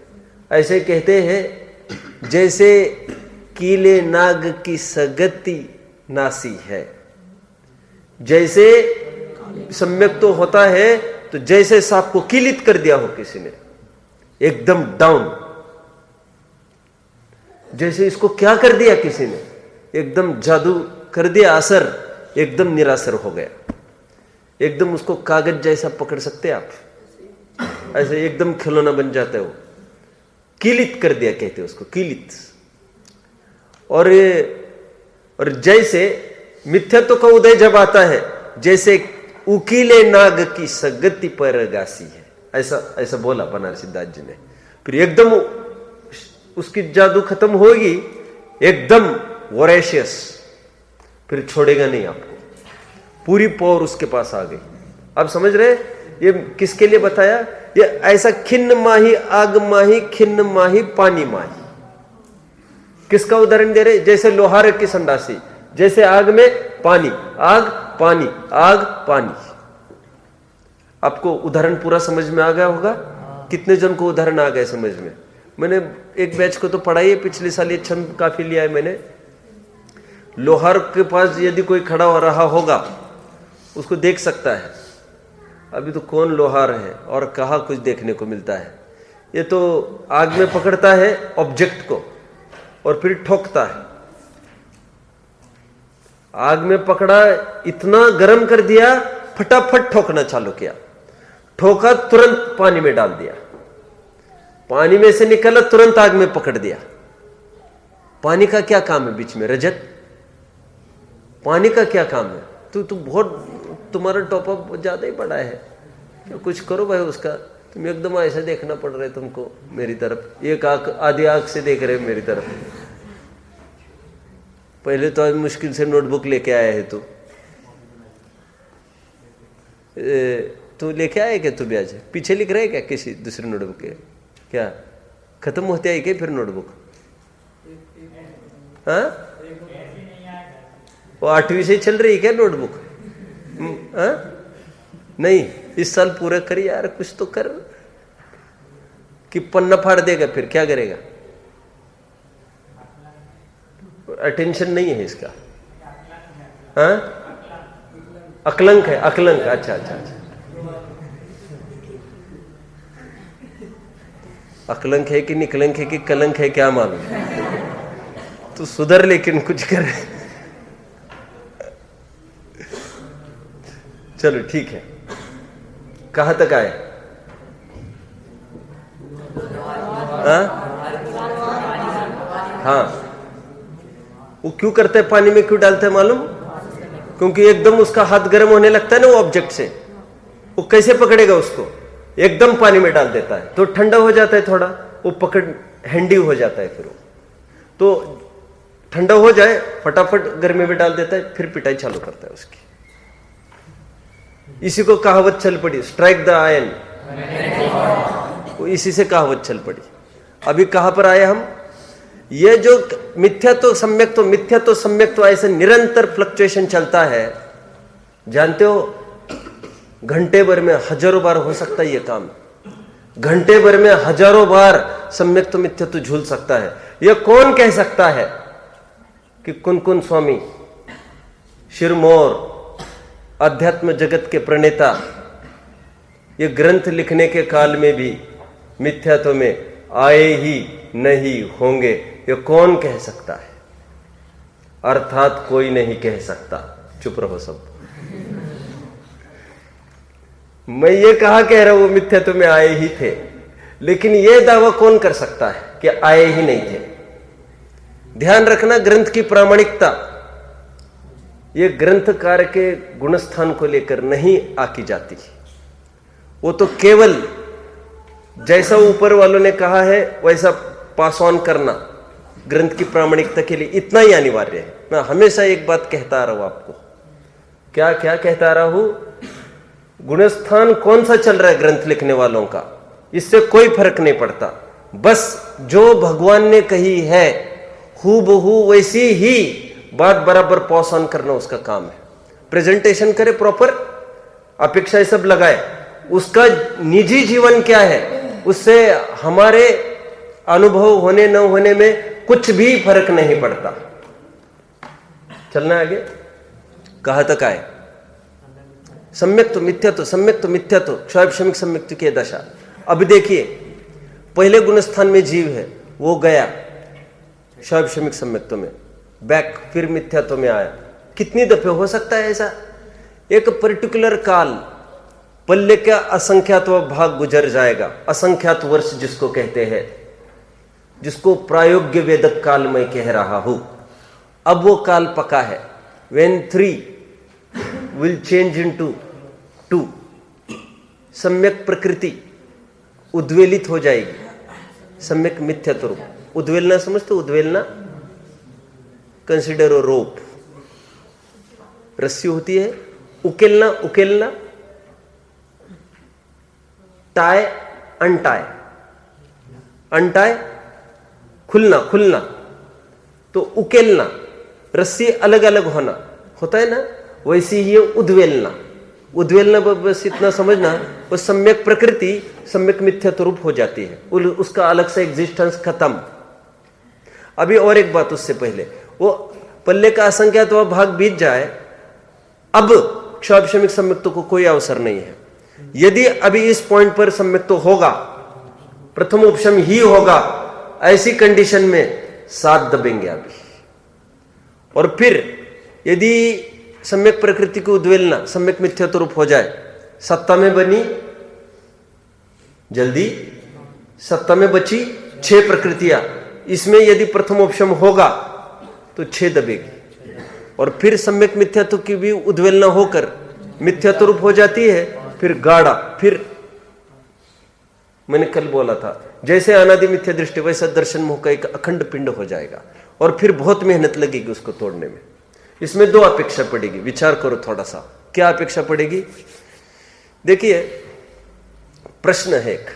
ऐसे कहते हैं, जैसे कीले नाग की सगति नासी है। जैसे सम्यक तो होता है, तो जैसे सांप को कीलित कर दिया हो किसी ने, एकदम डाउन। जैसे इसको क्या कर दिया किसी ने, एकदम जादू कर दिया, असर एकदम निरासर हो गया। एकदम उसको कागज जैसा पकड़ सकते आप, ऐसे एकदम खिलौना बन जाता है वो। कीलित कर दिया कहते हैं उसको, कीलित। और जैसे मिथ्यात्व का उदय जब आता है, जैसे उकीले नाग की सगति पर गासी है, ऐसा बोला बनारसी दास जी ने। फिर एकदम उसकी जादू खत्म होगी, एकदम वोरेशियस, फिर छोड़ेगा नहीं आपको, पूरी पावर उसके पास आ गई। आप समझ रहे, ये किसके लिए बताया? ये ऐसा खिन्न माही आग माही खिन्न माही पानी माही। किसका उदाहरण दे रहे? जैसे लोहार की संडासी, जैसे आग में पानी, आग पानी, आग पानी। आपको उदाहरण पूरा समझ में आ गया होगा? कितने जन को उदाहरण आ गए समझ में? मैंने एक बैच को तो पढ़ाई है, पिछले साल ये छंद काफी लिया है मैंने। लोहार के पास यदि कोई खड़ा हो रहा होगा, उसको देख सकता है अभी तो कौन लोहार है और कहाँ कुछ देखने को मिलता है। ये तो आग में पकड़ता है ऑब्जेक्ट को और फिर ठोकता है। आग में पकड़ा, इतना गर्म कर दिया, फटाफट ठोकना चालू किया, ठोका, तुरंत पानी में डाल दिया, पानी में से निकला, तुरंत आग में पकड़ दिया। पानी का क्या काम है बीच में? रजत, पानी का क्या काम है? तू बहुत, तुम्हारा टॉपअप ज्यादा ही बड़ा है, क्या कुछ करो भाई उसका। तुम एकदम ऐसा देखना पड़ रहा है तुमको मेरी तरफ, एक आंख आधी आंख से देख रहे हो मेरी तरफ। पहले तो आज मुश्किल से नोटबुक लेके आया है तू लेके आया क्या? तू भी आज पीछे लिख रहा है क्या किसी दूसरी नोटबुक के? क्या खत्म होते है क्या फिर नोटबुक? हाँ, वो 8वीं से चल रही है क्या नोटबुक? हाँ, नहीं, इस साल पूरा कर यार, कुछ तो कर। कि पन्ना फाड़ देगा फिर क्या करेगा? अटेंशन नहीं है इसका। हाँ, अकलंक है, अकलंक। अच्छा अच्छा अच्छा, अकलंक है कि निकलंक है कि कलंक है, क्या मालूम। तू सुधर, लेकिन कुछ कर। चलो ठीक है, कहां तक आए? हाँ, वो क्यों करते हैं, पानी में क्यों डालते हैं मालूम? क्योंकि एकदम उसका हाथ गर्म होने लगता है ना वो ऑब्जेक्ट से। वो कैसे पकड़ेगा उसको? एकदम पानी में डाल देता है तो ठंडा हो जाता है थोड़ा, वो पकड़ हैंडी हो जाता है। फिर वो तो ठंडा हो जाए, फटाफट गर्मी में डाल देता है, फिर पिटाई चालू करता है उसकी। इसी को कहावत चल पड़ी, स्ट्राइक द आयरन। वो इसी से कहावत चल पड़ी। अभी कहां पर आए हम? ये जो मिथ्या तो सम्यक तो, मिथ्या तो सम्यक तो ऐसे निरंतर फ्लक्चुएशन चलता है, जानते हो? घंटे भर में हजारों बार हो सकता है ये काम। घंटे भर में हजारों बार सम्यक तो मिथ्या तो झूल सकता है। यह कौन कह सकता है कि कुन स्वामी शिरमौर, अध्यात्म जगत के प्रणेता, ये ग्रंथ लिखने के काल में भी मिथ्यात्व में आए ही नहीं होंगे, ये कौन कह सकता है? अर्थात कोई नहीं कह सकता। चुप रहो सब। मैं ये कहा कह रहा हूं वो मिथ्यात्व में आए ही थे, लेकिन ये दावा कौन कर सकता है कि आए ही नहीं थे? ध्यान रखना, ग्रंथ की प्रामाणिकता ये ग्रंथकार के गुणस्थान को लेकर नहीं आकी जाती। वो तो केवल जैसा ऊपर वालों ने कहा है वैसा पास ऑन करना ग्रंथ की प्रामाणिकता के लिए इतना ही अनिवार्य है। मैं हमेशा एक बात कहता आ रहा हूं आपको, क्या क्या कहता आ रहा हूं, गुणस्थान कौन सा चल रहा है ग्रंथ लिखने वालों का, इससे कोई फर्क नहीं पड़ता। बस जो भगवान ने कही है हूबहू वैसी ही बात बराबर पास ऑन करना उसका काम है। प्रेजेंटेशन करे प्रॉपर, अपेक्षा ये सब लगाए, उसका निजी जीवन क्या है उससे हमारे अनुभव होने न होने में कुछ भी फर्क नहीं पड़ता। चलना आगे, कहां तक आए? सम्यक तो मिथ्यात्व, सम्यक तो मिथ्यात्व, क्षयक्षमिक सम्यक्त्व की दशा। अब देखिए, पहले गुणस्थान में जीव है, वो गया क्षयक्षमिक सम्यक्त्व में, बैक, फिर मिथ्यात्व में आया। कितनी दफे हो सकता है ऐसा? एक पर्टिकुलर काल, पल्ले का असंख्यात भाग गुजर जाएगा, असंख्यात वर्ष जिसको कहते हैं, जिसको प्रायोग्य वेदक काल मैं कह रहा हूं। अब वो काल पका है, when 3 will change into 2, सम्यक प्रकृति उद्वेलित हो जाएगी, सम्यक मिथ्यात्व रूप। उद्वेलना समझते? उद्वेलना, कंसिडर रोप, रस्सी होती है, उकेलना, उकेलना, टाई, अनटाई, अनटाई, खुलना, खुलना, तो उकेलना, रस्सी अलग अलग होना होता है ना, वैसे ही उद्वेलना। उद्वेलना बस इतना समझना, वो सम्यक प्रकृति सम्यक मिथ्यात्व रूप हो जाती है, उसका अलग से एग्जिस्टेंस खत्म। अभी और एक बात उससे पहले, वो पल्ले का असंख्यात भाग बीत जाए, अब क्षयक्षमिक सम्यक्त्व को कोई अवसर नहीं है। यदि अभी इस पॉइंट पर सम्यक्त्व होगा, प्रथम उपशम ही होगा, ऐसी कंडीशन में 7 दबेंगे अभी। और फिर यदि सम्यक प्रकृति को उद्वेलना सम्यक मिथ्यात्व रूप हो जाए, सत्ता में बनी जल्दी, सत्ता में बची 6 प्रकृतियां, इसमें यदि प्रथम उपशम होगा तो 6 दबेगी, और फिर सम्यक मिथ्यात्व की भी उद्वेलना होकर मिथ्यात्व रूप हो जाती है, फिर गाढ़ा, फिर मैंने कल बोला था जैसे अनादि मिथ्या दृष्टि वैसा दर्शन मोह का एक अखंड पिंड हो जाएगा, और फिर बहुत मेहनत लगेगी उसको तोड़ने में। इसमें 2 अपेक्षा पड़ेगी, विचार करो थोड़ा सा, क्या अपेक्षा पड़ेगी? देखिए, प्रश्न है एक,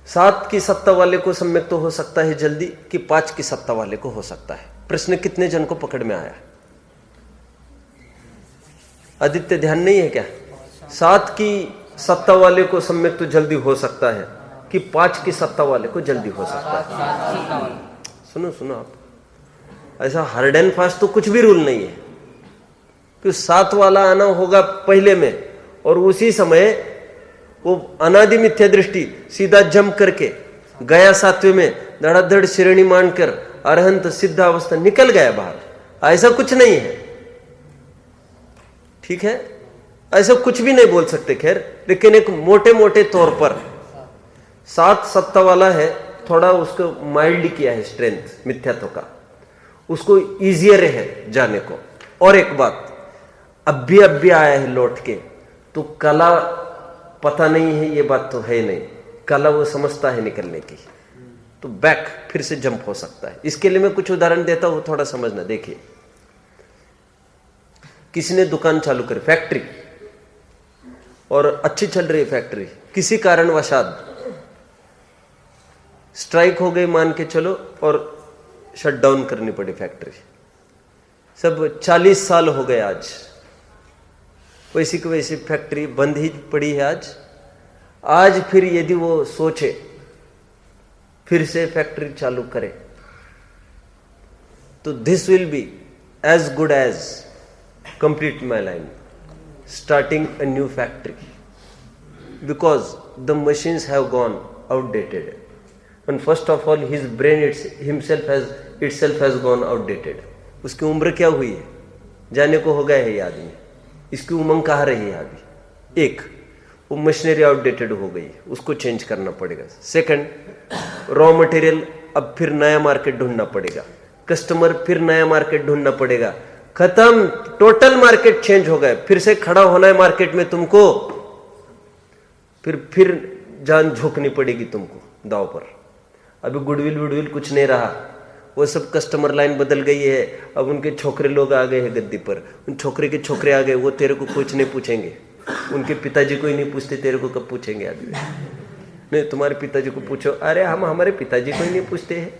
7 की सत्ता वाले को सम्यक तो हो सकता है जल्दी, कि 5 की सत्ता वाले को हो सकता है? प्रश्न कितने जन को पकड़ में आया? आदित्य ध्यान नहीं है क्या? 7 की सत्ता वाले को सम्यक तो जल्दी हो सकता है कि 5 की सत्ता वाले को जल्दी हो सकता है? सुनो सुनो आप, ऐसा हार्ड एंड फास्ट तो कुछ भी रूल नहीं है कि 7 वाला आना होगा पहले में, और उसी समय वो अनादि मिथ्या दृष्टि सीधा जंप करके गया 7वें में धड़ाधड़ श्रेणी मानकर अरहंत सिद्ध अवस्था निकल गया बाहर। ऐसा कुछ नहीं है, ठीक है? ऐसा कुछ भी नहीं बोल सकते खैर, लेकिन एक मोटे मोटे तौर पर 7 सत्ता वाला है, थोड़ा उसको माइल्ड किया है स्ट्रेंथ मिथ्यात्व का, उसको इजियर है जाने को। और एक बात, अब भी आया है लौट के, तो कला पता नहीं है, ये बात तो है नहीं, कला वो समझता है निकलने की, तो बैक फिर से जंप हो सकता है। इसके लिए मैं कुछ उदाहरण देता हूं, थोड़ा समझना। देखिए, किसी ने दुकान चालू करी, फैक्ट्री, और अच्छी चल रही है फैक्ट्री, किसी कारणवशात स्ट्राइक हो गई मान के चलो, और शट डाउन करनी पड़ी फैक्ट्री। सब 40 साल हो गए आज, वैसी की वैसी फैक्ट्री बंद ही पड़ी है आज फिर यदि वो सोचे फिर से फैक्ट्री चालू करे, तो this will be as good as complete my line starting a new factory, because the machines have gone outdated, and first of all his brain itself has gone outdated. उसकी उम्र क्या हुई है, जाने को हो गया है ये आदमी, इसकी उमंग कहाँ रही है अभी? एक वो मशीनरी आउटडेटेड हो गई, उसको चेंज करना पड़ेगा। सेकंड, रॉ मटेरियल, अब फिर नया मार्केट ढूंढना पड़ेगा, कस्टमर फिर नया मार्केट ढूंढना पड़ेगा, खत्म, टोटल मार्केट चेंज हो गए, फिर से खड़ा होना है मार्केट में तुमको, फिर जान झोंकनी पड़ेगी तुमको दाव पर। अभी गुडविल वुडविल कुछ नहीं रहा, वो सब कस्टमर लाइन बदल गई है। अब उनके छोकरे लोग आ गए हैं गद्दी पर, उन छोकरे के छोकरे आ गए, वो तेरे को कुछ नहीं पूछेंगे, उनके पिताजी को ही नहीं पूछते, तेरे को कब पूछेंगे? अभी नहीं, तुम्हारे पिताजी को पूछो, अरे हम हमारे पिताजी को ही नहीं पूछते हैं।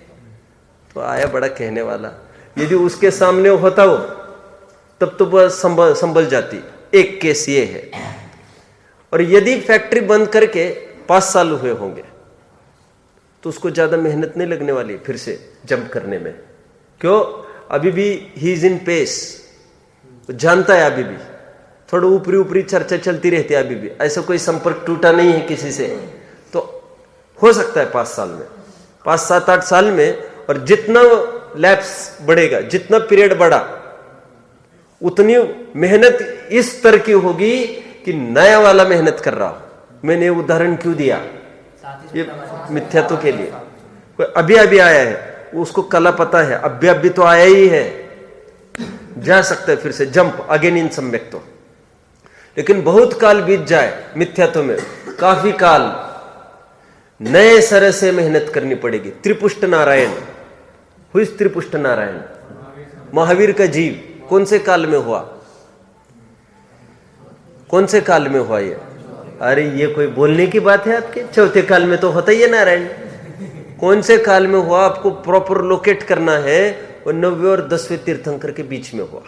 तो आया बड़ा कहने वाला, यदि उसके सामने होता हो तब तो वह संभल जाती। एक केस ये है। और यदि फैक्ट्री बंद करके 5 साल हुए होंगे तो उसको ज्यादा मेहनत नहीं लगने वाली फिर से जंप करने में। क्यों? अभी भी ही इज इन पेस, जानता है, अभी भी थोड़ा ऊपरी ऊपरी चर्चा चलती रहती है, अभी भी ऐसा कोई संपर्क टूटा नहीं है किसी से। तो हो सकता है 5 साल में, 5, 7, 8 साल में, और जितना लैप्स बढ़ेगा, जितना पीरियड बढ़ा, उतनी मेहनत इस तरह की होगी कि नया वाला मेहनत कर रहा हो। मैंने उदाहरण क्यों दिया? ये मिथ्यात्व के लिए। कोई अभी अभी आया है, उसको कला पता है, अभी तो आया ही है, जा सकता है फिर से जंप अगेन इन सम्यक्त्व। लेकिन बहुत काल बीत जाए मिथ्यात्व में, काफी काल, नए सरह से मेहनत करनी पड़ेगी। त्रिपुष्ट नारायण, हुई त्रिपुष्ट नारायण, महावीर का जीव कौन से काल में हुआ? कौन से काल में हुआ ये? अरे ये कोई बोलने की बात है आपके? चौथे काल में तो होता ही है नारायण। कौन से काल में हुआ? आपको प्रॉपर लोकेट करना है। और 9वें और 10वें तीर्थंकर के बीच में हुआ।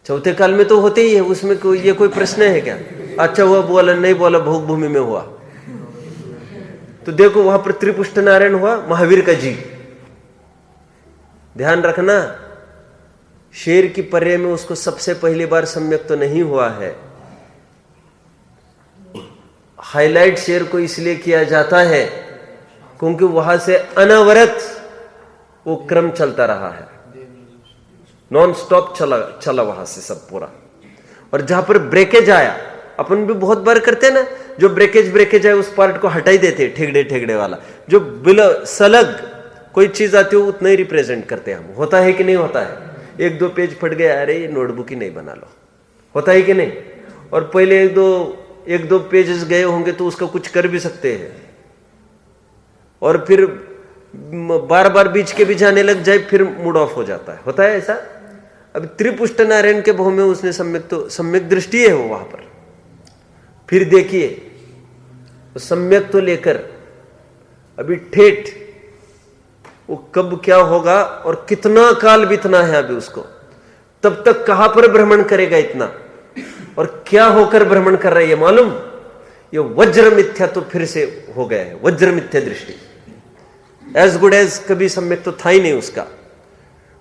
चौथे काल में तो होते ही है, उसमें कोई ये कोई प्रश्न है क्या? अच्छा हुआ बोला, नहीं बोला, भोग भूमि में हुआ। तो देखो वहां पर त्रिपुष्ट नारायण हुआ, महावीर का जीव। ध्यान रखना, शेर की पर्याय में उसको सबसे पहली बार सम्यक तो नहीं हुआ है। हाईलाइट शेर को इसलिए किया जाता है क्योंकि वहां से अनवरत वो क्रम चलता रहा है, नॉन स्टॉप चला वहां से सब पूरा। और जहां पर ब्रेकेज आया, अपन भी बहुत बार करते हैं ना, जो ब्रेकेज आए उस पार्ट को हटा ही देते, ठेगड़े वाला। जो बिलो सलग कोई चीज आती हो उतना ही रिप्रेजेंट करते हैं हम। होता है कि नहीं होता है? 1-2 पेज फट गए, अरे ये नोटबुक ही नहीं बना लो, होता है कि नहीं? और पहले 1-2 पेजेस गए होंगे तो उसका कुछ कर भी सकते हैं, और फिर बार बार बीच के भी जाने लग जाए, फिर मूड ऑफ हो जाता है। होता है ऐसा? अब त्रिपुष्ट नारायण के भाव में उसने सम्यक दृष्टि है वो वहां पर। फिर देखिए सम्यक तो लेकर अभी ठेठ वो कब क्या होगा और कितना काल बीतना है अभी उसको, तब तक कहां पर भ्रमण करेगा इतना, और क्या होकर भ्रमण कर रहा है ये मालूम? ये वज्र मिथ्या तो फिर से हो गया है, वज्र मिथ्या दृष्टि। एज गुड एज कभी सम्यक तो था ही नहीं उसका।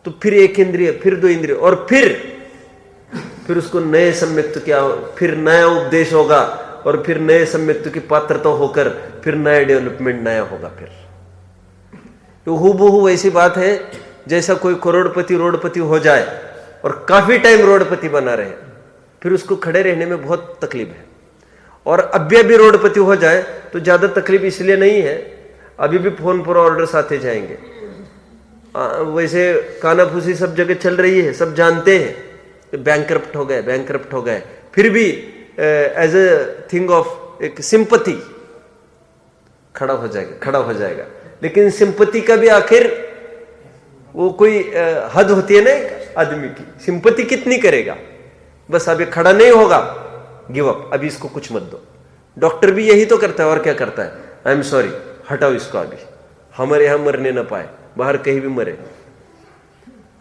तो फिर 1 इंद्रिय, फिर 2 इंद्रिय, और फिर उसको नए सम्यक्त्व क्या, फिर नया उपदेश होगा, और फिर नए सम्यक्त्व की पात्रता होकर फिर नया डेवलपमेंट नया होगा। फिर तो हूबहू वैसी बात है जैसा कोई करोड़पति रोडपति हो जाए और काफी टाइम रोडपति बना रहे, फिर उसको खड़े रहने में बहुत तकलीफ है। और अभी रोडपति हो जाए तो ज्यादा तकलीफ इसलिए नहीं है, अभी भी फोन पर ऑर्डर्स आते जाएंगे। वैसे कानाफूसी सब जगह चल रही है, सब जानते हैं बैंकरप्ट हो गए, फिर भी एज ए थिंग ऑफ एक सिंपैथी खड़ा हो जाएगा। लेकिन सिंपैथी का भी आखिर वो कोई हद होती है ना एक आदमी की, सिंपैथी कितनी करेगा? बस अभी खड़ा नहीं होगा, गिव अप, अभी इसको कुछ मत दो। डॉक्टर भी यही तो करता है, और क्या करता है? आई एम सॉरी, हटाओ इसको, अभी हमारे यहां मरने ना पाए, बाहर कहीं भी मरे।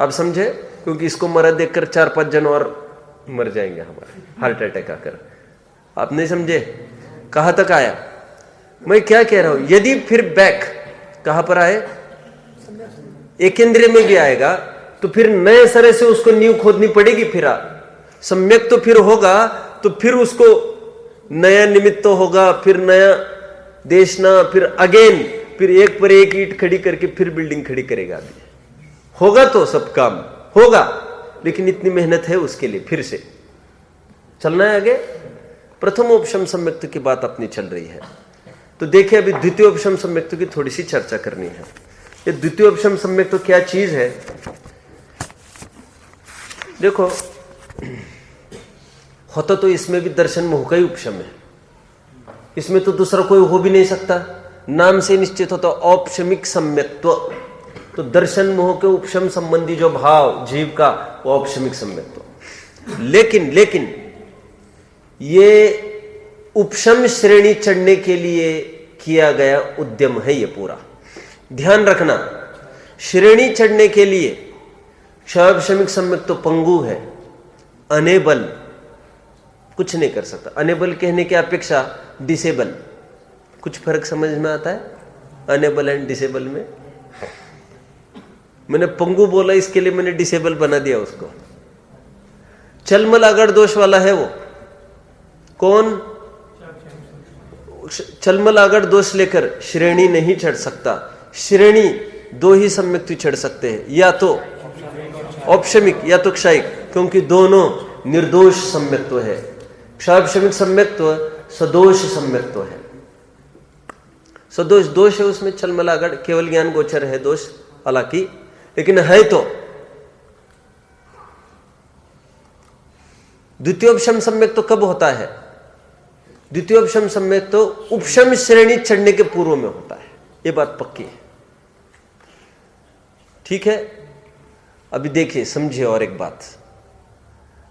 आप समझे? क्योंकि इसको मरा देखकर 4-5 जन और मर जाएंगे हमारे, हार्ट अटैक आकर। आप नहीं समझे? कहां तक आया मैं क्या कह रहा हूं? यदि फिर बैक कहां पर आए, 1 इंद्रिय में भी आएगा, तो फिर नए सिरे से उसको नींव खोदनी पड़ेगी। फिर सम्यक तो फिर होगा, तो फिर उसको नया निमित्त तो होगा, फिर नया देशना, फिर अगेन, फिर एक पर एक ईंट खड़ी करके फिर बिल्डिंग खड़ी करेगा। अभी होगा तो सब काम होगा, लेकिन इतनी मेहनत है उसके लिए, फिर से चलना है आगे। प्रथमोपशम सम्यक्त की बात अपनी चल रही है। तो देखिए अभी द्वितीयोपशम सम्यक्त की थोड़ी सी चर्चा करनी है। ये द्वितीयोपशम सम्यक्त क्या चीज है? देखो, होता तो इसमें भी दर्शन मोह का ही उपशम है, इसमें तो दूसरा कोई हो भी नहीं सकता। नाम से निश्चित होता औपशमिक सम्यक्त्व, तो दर्शन मोह के उपशम संबंधी जो भाव जीव का, वो औपशमिक सम्यक्त्व। लेकिन ये उपशम श्रेणी चढ़ने के लिए किया गया उद्यम है। ये पूरा ध्यान रखना, श्रेणी चढ़ने के लिए क्षौपशमिक सम्यक्त तो पंगु है, अनेबल, कुछ नहीं कर सकता। अनेबल कहने की अपेक्षा डिसेबल, कुछ फर्क समझ में आता है अनेबल एंड डिसेबल में? मैंने पंगु बोला, इसके लिए मैंने डिसेबल बना दिया उसको। चलमल अगड़ दोष वाला है वो कौन? चलमल अगड़ दोष लेकर श्रेणी नहीं चढ़ सकता। श्रेणी दो ही सम्यक्त चढ़ सकते हैं, या तो औपशमिक या तो क्षयिक, क्योंकि दोनों निर्दोष सम्यक्त्व है। क्षौपशमिक सम्यक्त्व सदोष सम्यक्त्व है। सदोष दोष है उसमें, चलमलागढ़ केवल ज्ञान गोचर है दोष, हालांकि लेकिन है तो। द्वितीयोपशम सम्यक्त तो कब होता है? द्वितीयोपशम सम्यक्त तो उपशम श्रेणी चढ़ने के पूर्व में होता है, ये बात पक्की है। ठीक है, अभी देखिए समझिए और एक बात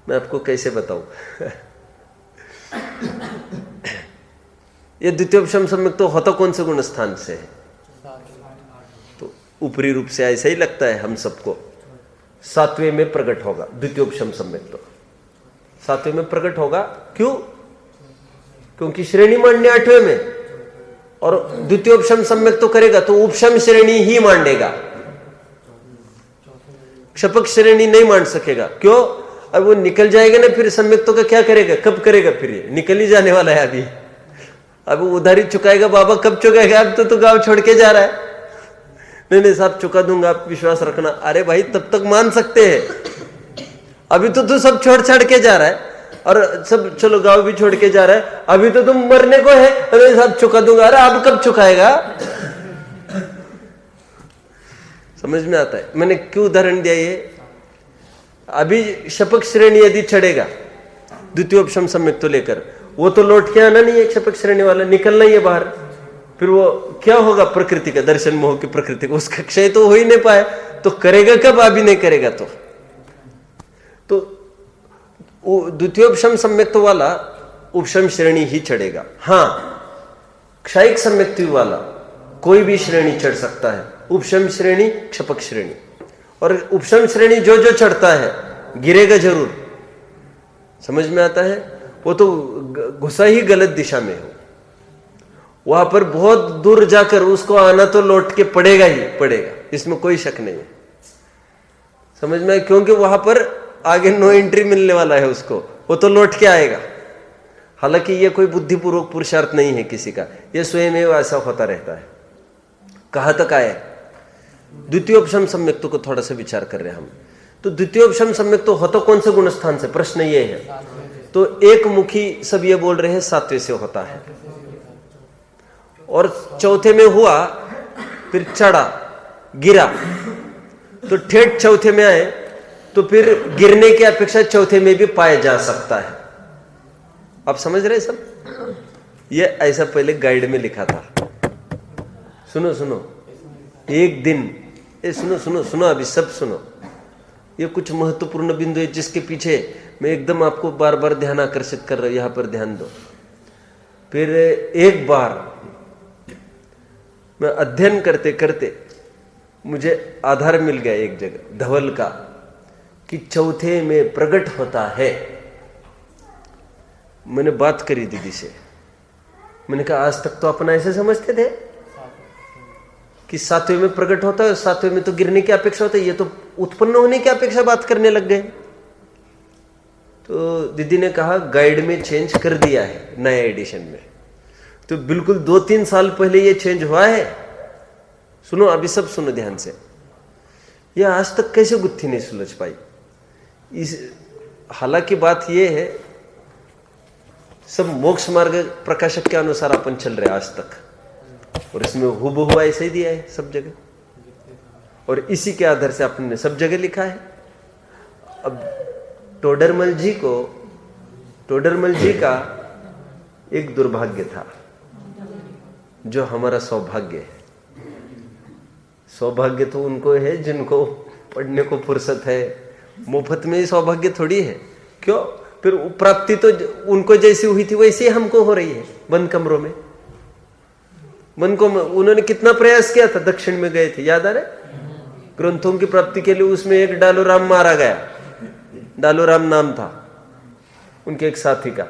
मैं आपको कैसे बताऊं। ये द्वितीयोपशम सम्यक्त तो होता कौन से गुण स्थान से है? तो ऊपरी रूप से ऐसा ही लगता है हम सबको, सातवें में प्रकट होगा द्वितीयोपशम सम्यक्त। तो सातवें में प्रकट होगा, क्यों? क्योंकि श्रेणी मांडने आठवें में, और द्वितीयोपशम सम्यक्त तो करेगा तो उपशम श्रेणी ही मांडेगा, क्षपक श्रेणी नहीं मान सकेगा। क्यों? अब वो निकल जाएगा ना, फिर सम्यक्तों का क्या करेगा? कब करेगा? फिर ये निकल ही जाने वाला है अभी। अब उधारी चुकाएगा बाबा, कब चुकाएगा? अब तो गांव छोड़ के जा रहा है। नहीं साहब चुका दूंगा, आप विश्वास रखना। अरे भाई तब तक मान सकते हैं, अभी तो तू सब छोड़ छाड़ के जा रहा है, और सब चलो गांव भी छोड़ के जा रहा है, अभी तो तुम मरने को है। अरे साहब चुका दूंगा, अरे अब कब चुकाएगा? समझ में आता है मैंने क्यों उदाहरण दिया ये? अभी शपक श्रेणी यदि चढ़ेगा द्वितीयोपशम सम्यक्त तो लेकर, वो तो लौट के आना नहीं है, शपक श्रेणी वाला निकलना ही है बाहर। फिर वो क्या होगा? प्रकृति का, दर्शन मोह की प्रकृति का, उसका क्षय तो हो ही नहीं पाए, तो करेगा कब? अभी नहीं करेगा तो द्वितीयोपशम सम्यक्त वाला उपशम श्रेणी ही चढ़ेगा। हाँ, क्षयिक सम्यक्त वाला कोई भी श्रेणी चढ़ सकता है, उपशम श्रेणी, क्षपक श्रेणी। और उपशम श्रेणी जो जो चढ़ता है गिरेगा जरूर, समझ में आता है? वो तो घुसा ही गलत दिशा में हो, वहां पर बहुत दूर जाकर उसको आना तो लौट के पड़ेगा ही पड़ेगा, इसमें कोई शक नहीं है। समझ में? क्योंकि वहां पर आगे नो एंट्री मिलने वाला है उसको, वो तो लौट के आएगा। हालांकि ये कोई बुद्धिपूर्वक पुरुषार्थ नहीं है किसी का, ये स्वयं ऐसा होता रहता है। कहां तक आए? द्वितीयोपशम सम्यक्त को थोड़ा सा विचार कर रहे हैं हम। तो द्वितीयोपशम सम्यक्त तो होता कौन से गुण स्थान से? प्रश्न ये है। तो एक मुखी सब ये बोल रहे हैं सातवें से होता है, और चौथे में हुआ, फिर चढ़ा, गिरा, तो ठेठ चौथे में आए, तो फिर गिरने की अपेक्षा चौथे में भी पाया जा सकता है। आप समझ रहे सब? ये ऐसा पहले गाइड में लिखा था। सुनो सुनो, एक दिन, सुनो सुनो सुनो, अभी सब सुनो, ये कुछ महत्वपूर्ण बिंदु है जिसके पीछे मैं एकदम आपको बार बार ध्यान आकर्षित कर रहा हूं, यहां पर ध्यान दो। फिर एक बार मैं अध्ययन करते करते मुझे आधार मिल गया एक जगह धवल का, कि चौथे में प्रकट होता है। मैंने बात करी दीदी से, मैंने कहा आज तक तो अपना ऐसे समझते थे कि सातवें में प्रकट होता है, सातवें में तो गिरने की अपेक्षा होता है, ये तो उत्पन्न होने की अपेक्षा बात करने लग गए। तो दीदी ने कहा गाइड में चेंज कर दिया है नए एडिशन में। तो बिल्कुल 2-3 साल पहले ये चेंज हुआ है। सुनो अभी सब सुनो ध्यान से, ये आज तक कैसे गुत्थी नहीं सुलझ पाई। हालांकि बात ये है, सब मोक्ष मार्ग प्रकाशक के अनुसार अपन चल रहे आज तक, और इसमें हुबहू ऐसे ही दिया है सब जगह, और इसी के आधार से आपने सब जगह लिखा है। अब टोडरमल जी का एक दुर्भाग्य था, जो हमारा सौभाग्य है। सौभाग्य तो उनको है जिनको पढ़ने को फुर्सत है, मुफ्त में ही सौभाग्य थोड़ी है। क्यों? फिर प्राप्ति तो उनको जैसी हुई थी वैसी हमको हो रही है। बंद कमरों में, उन्होंने कितना प्रयास किया था, दक्षिण में गए थे, याद आ रहा है? ग्रंथों की प्राप्ति के लिए उसमें एक डालूराम मारा गया, डालूराम नाम था उनके एक साथी का,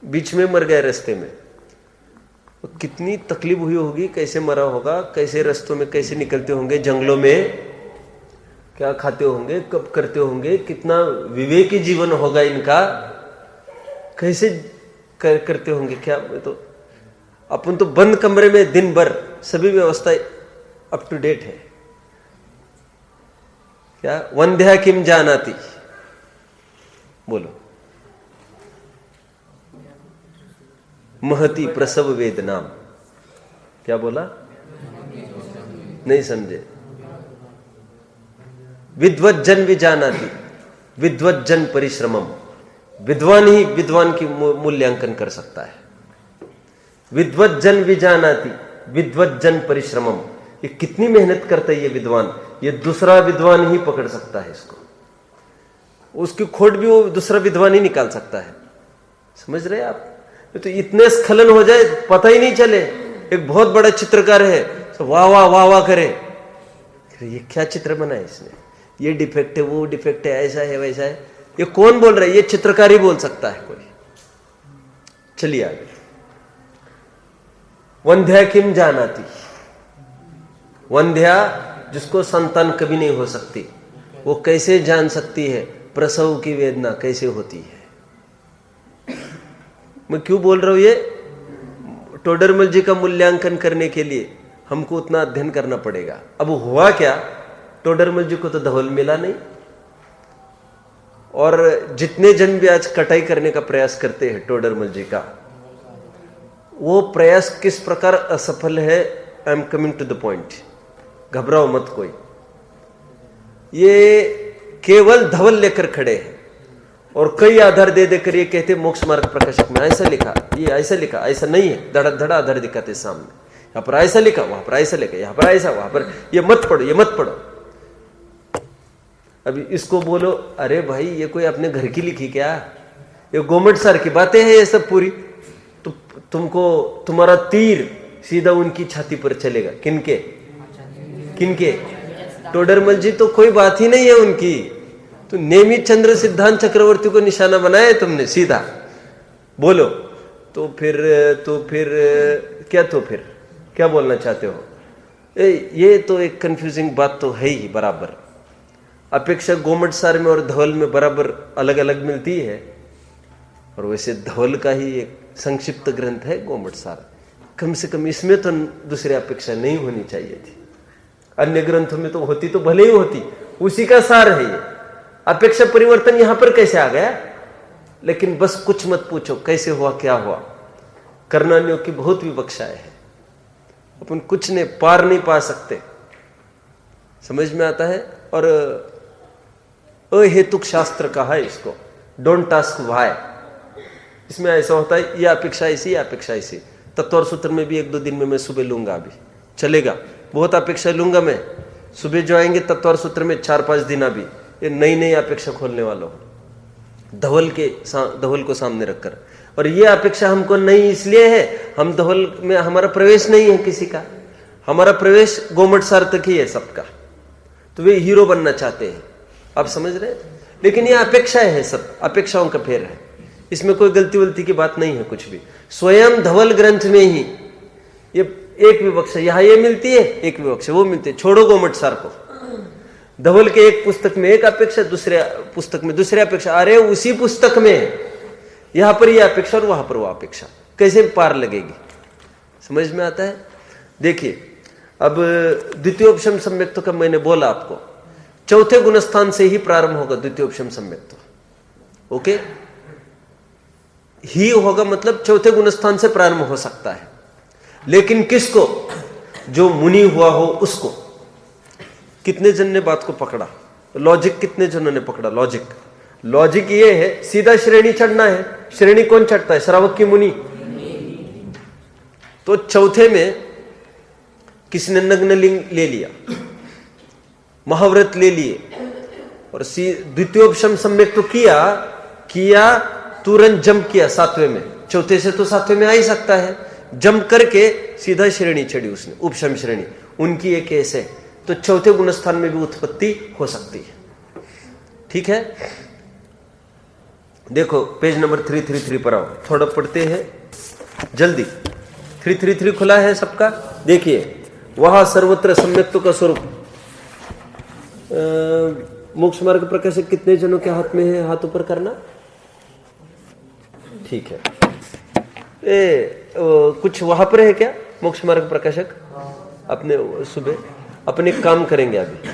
बीच में मर गए रास्ते में। कितनी तकलीफ हुई होगी, कैसे मरा होगा, कैसे रास्तों में कैसे निकलते होंगे, जंगलों में क्या खाते होंगे, कब करते होंगे, कितना विवेकी जीवन होगा इनका, कैसे करते होंगे क्या। तो अपन तो बंद कमरे में दिन भर सभी व्यवस्था अप टू डेट है। क्या वंध्या किम जानाति, बोलो, महती प्रसव वेदनाम, क्या बोला? नहीं समझे। विद्वज्जन विजानाति, विद्वज्जन परिश्रमम, विद्वान ही विद्वान की मूल्यांकन कर सकता है। विद्वज्जन विजानाति, विद्वज्जन परिश्रमम, ये कितनी मेहनत करता है ये विद्वान, ये दूसरा विद्वान ही पकड़ सकता है इसको, उसकी खोट भी वो दूसरा विद्वान ही निकाल सकता है। समझ रहे आप? तो इतने स्खलन हो जाए पता ही नहीं चले। एक बहुत बड़ा चित्रकार है, तो वाह वाह वाह वाह करे, ये क्या चित्र बनाया इसने, ये डिफेक्ट है, वो डिफेक्ट है, ऐसा है वैसा है। ये कौन बोल रहा है? ये चित्रकार ही बोल सकता है कोई। चलिए आगे। वंध्या किम जानाति, वंध्या जिसको संतान कभी नहीं हो सकती, वो कैसे जान सकती है प्रसव की वेदना कैसे होती है। मैं क्यों बोल रहा हूं ये? टोडरमल जी का मूल्यांकन करने के लिए हमको उतना अध्ययन करना पड़ेगा। अब हुआ क्या, टोडरमल जी को तो धवल मिला नहीं, और जितने जन भी आज कटाई करने का प्रयास करते हैं टोडरमल जी का, वो प्रयास किस प्रकार असफल है। I am coming to the point, घबराओ मत कोई। ये केवल धवल लेकर खड़े हैं और कई आधार दे देकर ये कहते मोक्ष मार्ग प्रकाशक में ऐसा लिखा, ये ऐसा लिखा, ऐसा नहीं है, धड़ा धड़ा आधार दिखाते सामने, यहां पर ऐसा लिखा, वहां पर ऐसा लिखा, यहां पर ऐसा, वहां पर ये मत पढ़ो, ये मत पढ़ो। अभी इसको बोलो, अरे भाई ये कोई अपने घर की लिखी क्या, ये गवर्नमेंट सर की बातें हैं ये सब पूरी, तो तुमको तुम्हारा तीर सीधा उनकी छाती पर चलेगा। किनके किनके? टोडरमल जी तो कोई बात ही नहीं है उनकी, तो नेमी चंद्र सिद्धांत चक्रवर्ती को निशाना बनाया तुमने सीधा। बोलो तो फिर क्या, तो फिर क्या बोलना चाहते हो? ये तो एक कंफ्यूजिंग बात तो है ही बराबर। अपेक्षा गोमट सार में और धवल में बराबर अलग अलग मिलती है, और वैसे धवल का ही एक संक्षिप्त ग्रंथ है गोमट सार। कम से कम इसमें तो दूसरी अपेक्षा नहीं होनी चाहिए थी। अन्य ग्रंथों में तो होती तो भले ही होती, उसी का सार है ये। अपेक्षा परिवर्तन यहां पर कैसे आ गया? लेकिन बस कुछ मत पूछो कैसे हुआ क्या हुआ। कर्णानियों की बहुत विवक्षाएं है, अपन कुछ ने पार नहीं पा सकते, समझ में आता है। और अहेतुक शास्त्र कहा है इसको, डोंट आस्क व्हाई। इसमें ऐसा होता है, ये अपेक्षा ऐसी, अपेक्षा ऐसी। तत्व सूत्र में भी 1-2 दिन में मैं सुबह लूंगा, अभी चलेगा, बहुत अपेक्षा लूंगा मैं। सुबह जो आएंगे तत्व सूत्र में 4-5 दिन, अभी ये नई नई अपेक्षा खोलने वाला हूं धवल को सामने रखकर। और ये अपेक्षा हमको नहीं इसलिए है, हम धवल में हमारा प्रवेश नहीं है किसी का, हमारा प्रवेश गोमट सार तक ही है सबका। तो वे हीरो बनना चाहते हैं, आप समझ रहे हैं? लेकिन ये अपेक्षा है, सब अपेक्षाओं का फेर है, इसमें कोई गलती वलती की बात नहीं है कुछ भी। स्वयं धवल ग्रंथ में ही ये एक विवक्षा यहां ये मिलती है, एक विवक्षा वो मिलती है। छोड़ो गोमट सार को, धवल के एक पुस्तक में एक अपेक्षा, दूसरे पुस्तक में दूसरी अपेक्षा। अरे उसी पुस्तक में यहां पर यह अपेक्षा और वहां पर वो अपेक्षा, कैसे पार लगेगी? समझ में आता है? देखिए, अब द्वितीयोपशम सम्यक्त्व का मैंने बोला आपको, चौथे गुणस्थान से ही प्रारंभ होगा द्वितीयोपशम सम्यक्त्व। ओके, ही होगा, मतलब चौथे गुणस्थान से प्रारंभ हो सकता है। लेकिन किसको? जो मुनि हुआ हो उसको। कितने जन ने बात को पकड़ा? लॉजिक कितने जनों ने पकड़ा? लॉजिक ये है, सीधा श्रेणी चढ़ना है। श्रेणी कौन चढ़ता है? श्रावक की मुनि। तो चौथे में किसने नग्न लिंग ले लिया, महाव्रत ले लिए, और द्वितीयोपशम सम्यक तो किया तुरंत जंप किया सातवें में। चौथे से तो सातवें में आ ही सकता है, जंप करके सीधा श्रेणी चढ़ी उसने, उपशम श्रेणी। उनकी एक केस है, तो चौथे गुणस्थान में भी उत्पत्ति हो सकती है। ठीक है, देखो पेज नंबर 333 पर आओ, थोड़ा पढ़ते हैं जल्दी। 333 खुला है सबका, देखिए। वहां सर्वत्र सम्यक्त्व का स्वरूप। मोक्ष मार्ग प्रकाशक कितने जनों के हाथ में है? हाथ ऊपर करना। ठीक है, कुछ वहां पर है क्या मोक्ष मार्ग प्रकाशक? अपने सुबह अपने काम करेंगे अभी।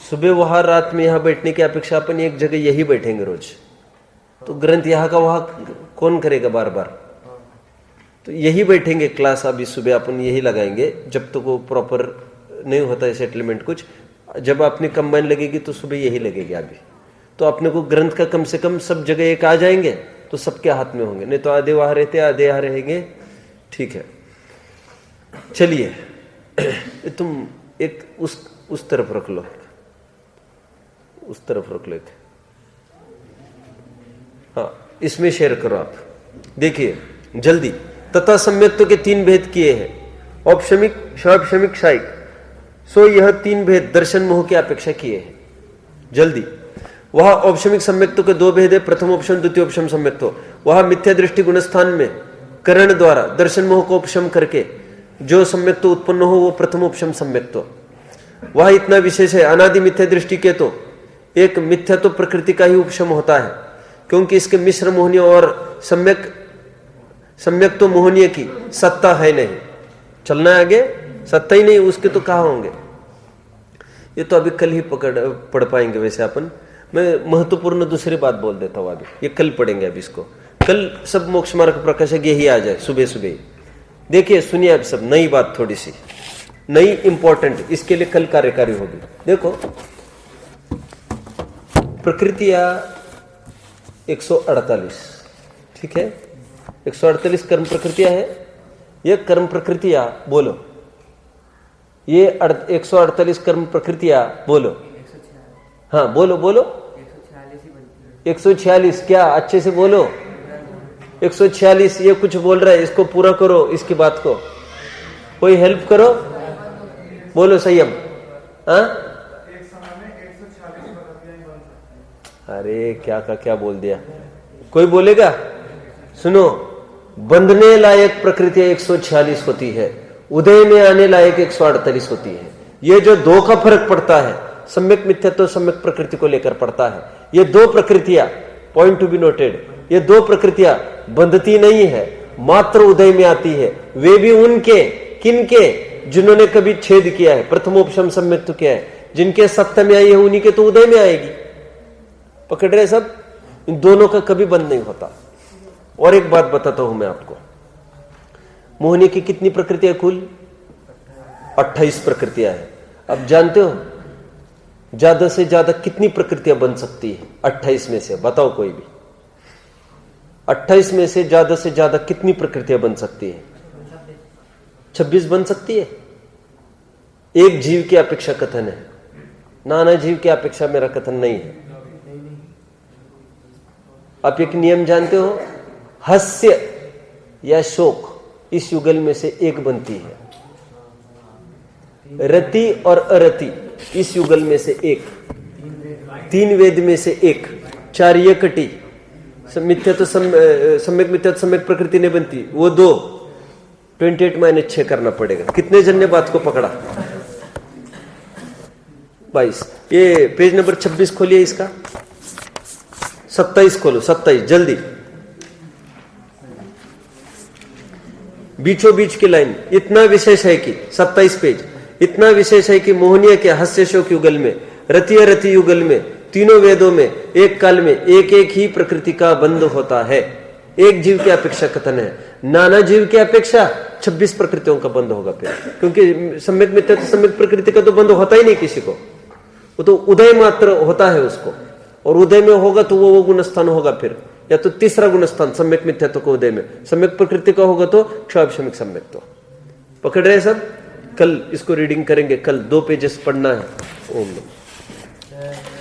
सुबह वहां, रात में यहां बैठने की अपेक्षा अपन एक जगह यही बैठेंगे रोज। तो ग्रंथ यहाँ का वहां कौन करेगा बार बार? तो यही बैठेंगे क्लास। अभी सुबह अपन यही लगाएंगे जब तक वो प्रॉपर नहीं होता है सेटलमेंट कुछ। जब अपनी कंबाइन लगेगी तो सुबह यही लगेगी अभी। तो अपने को ग्रंथ का कम से कम सब जगह एक आ जाएंगे तो सबके हाथ में होंगे, नहीं तो आधे वहां रहते आधे यहाँ रहेंगे। ठीक है, चलिए तुम एक उस तरफ रख लो, उस तरफ रख लेते। हाँ, इसमें शेयर करो आप। देखिए जल्दी, तथा सम्यक्त्व के 3 भेद किए हैं, औपशमिक, स्वापशमिक, शायिक। सो यह 3 भेद दर्शन मोह की अपेक्षा किए हैं। जल्दी, वहां औपशमिक सम्यक्त्व के 2 भेद है, प्रथमोपशम द्वितीयोपशम सम्यक्त्व। वहां मिथ्या दृष्टि गुणस्थान में करण द्वारा दर्शन मोह को उपशम करके जो सम्यक्त्व उत्पन्न हो वो प्रथमोपशम सम्यक्त्व। वह इतना विशेष है, अनादि मिथ्या दृष्टि के तो एक मिथ्या तो प्रकृति का ही उपशम होता है, क्योंकि इसके मिश्र मोहनीय और सम्यक तो मोहनीय की सत्ता है नहीं। चलना है आगे, सत्ता ही नहीं, उसके तो कहाँ होंगे? ये तो अभी कल ही पढ़ पाएंगे वैसे अपन। मैं महत्वपूर्ण दूसरी बात बोल देता हूँ अभी, ये कल पढ़ेंगे। अभी इसको कल सब मोक्ष मार्ग प्रकाशक यही आ जाए सुबह सुबह। देखिए सुनिए अब सब, नई बात थोड़ी सी नई इंपॉर्टेंट, इसके लिए कल कार्यकारी होगी। देखो प्रकृतियां 148, ठीक है, 148 कर्म प्रकृतियां है। ये कर्म प्रकृतियां बोलो, ये 148 कर्म प्रकृतियां बोलो। हाँ बोलो बोलो, 146 क्या? अच्छे से बोलो। 146 ये कुछ बोल रहा है, इसको पूरा करो, इसकी बात को कोई हेल्प करो, बोलो संयम। हाँ अरे क्या का क्या बोल दिया, कोई बोलेगा? सुनो, बंधने लायक प्रकृतियां 146 होती है, उदय में आने लायक 148 होती है। ये जो 2 का फर्क पड़ता है, सम्यक मिथ्यात्व सम्यक प्रकृति को लेकर पड़ता है। ये 2 प्रकृतियां, पॉइंट टू बी नोटेड, ये 2 प्रकृतियां बंधती नहीं है, मात्र उदय में आती है। वे भी उनके, किनके? जिन्होंने कभी छेद किया है, प्रथमोपशम सम्यक्त्व किया है, जिनके सत्य में आई है उन्हीं के तो उदय में आएगी। पकड़ रहे सब? इन दोनों का कभी बंद नहीं होता। और एक बात बताता हूं मैं आपको, मोहनी की कितनी प्रकृतियां? कुल 28 प्रकृतियां हैं। अब जानते हो ज्यादा से ज्यादा कितनी प्रकृतियां बन सकती है? 28 में से बताओ कोई भी। 28 में से ज्यादा कितनी प्रकृतियां बन सकती है? 26 बन सकती है। एक जीव की अपेक्षा कथन है, नाना जीव की अपेक्षा मेरा कथन नहीं है। आप एक नियम जानते हो, हास्य या शोक इस युगल में से एक बनती है, रति और अरति इस युगल में से एक, 3 वेद में से एक, 4 यकटी, मिथ्या तो सम्यक मिथ्या तो सम्यक प्रकृति नहीं बनती, वो 2, 28 - 6 करना पड़ेगा। कितने जन ने बात को पकड़ा? 22। ये पेज नंबर 26 खोलिए, इसका 27 खोलो, 27 जल्दी। बीचों बीच की लाइन इतना विशेष है कि 27 पेज इतना विशेष है कि मोहनीय के हास्य शोक युगल में, रति रति युगल में, तीनों वेदों में एक काल में एक एक ही प्रकृति का बंध होता है। एक जीव की अपेक्षा कथन है, नाना जीव की अपेक्षा 26 प्रकृतियों का बंध होगा फिर, क्योंकि सम्यक मिथ्या तो सम्यक प्रकृति का तो बंध होता ही नहीं किसी को, वो तो उदय मात्र होता है उसको, और उदय में होगा तो वो गुणस्थान होगा फिर, या तो तीसरा गुणस्थान सम्यक मिथ्यात्व को उदय में, सम्यक प्रकृति का होगा तो क्षाभिषमिक सम्यक्त्व। पकड़ रहे सब? कल इसको रीडिंग करेंगे, कल 2 पेजेस पढ़ना है। ओम नमः।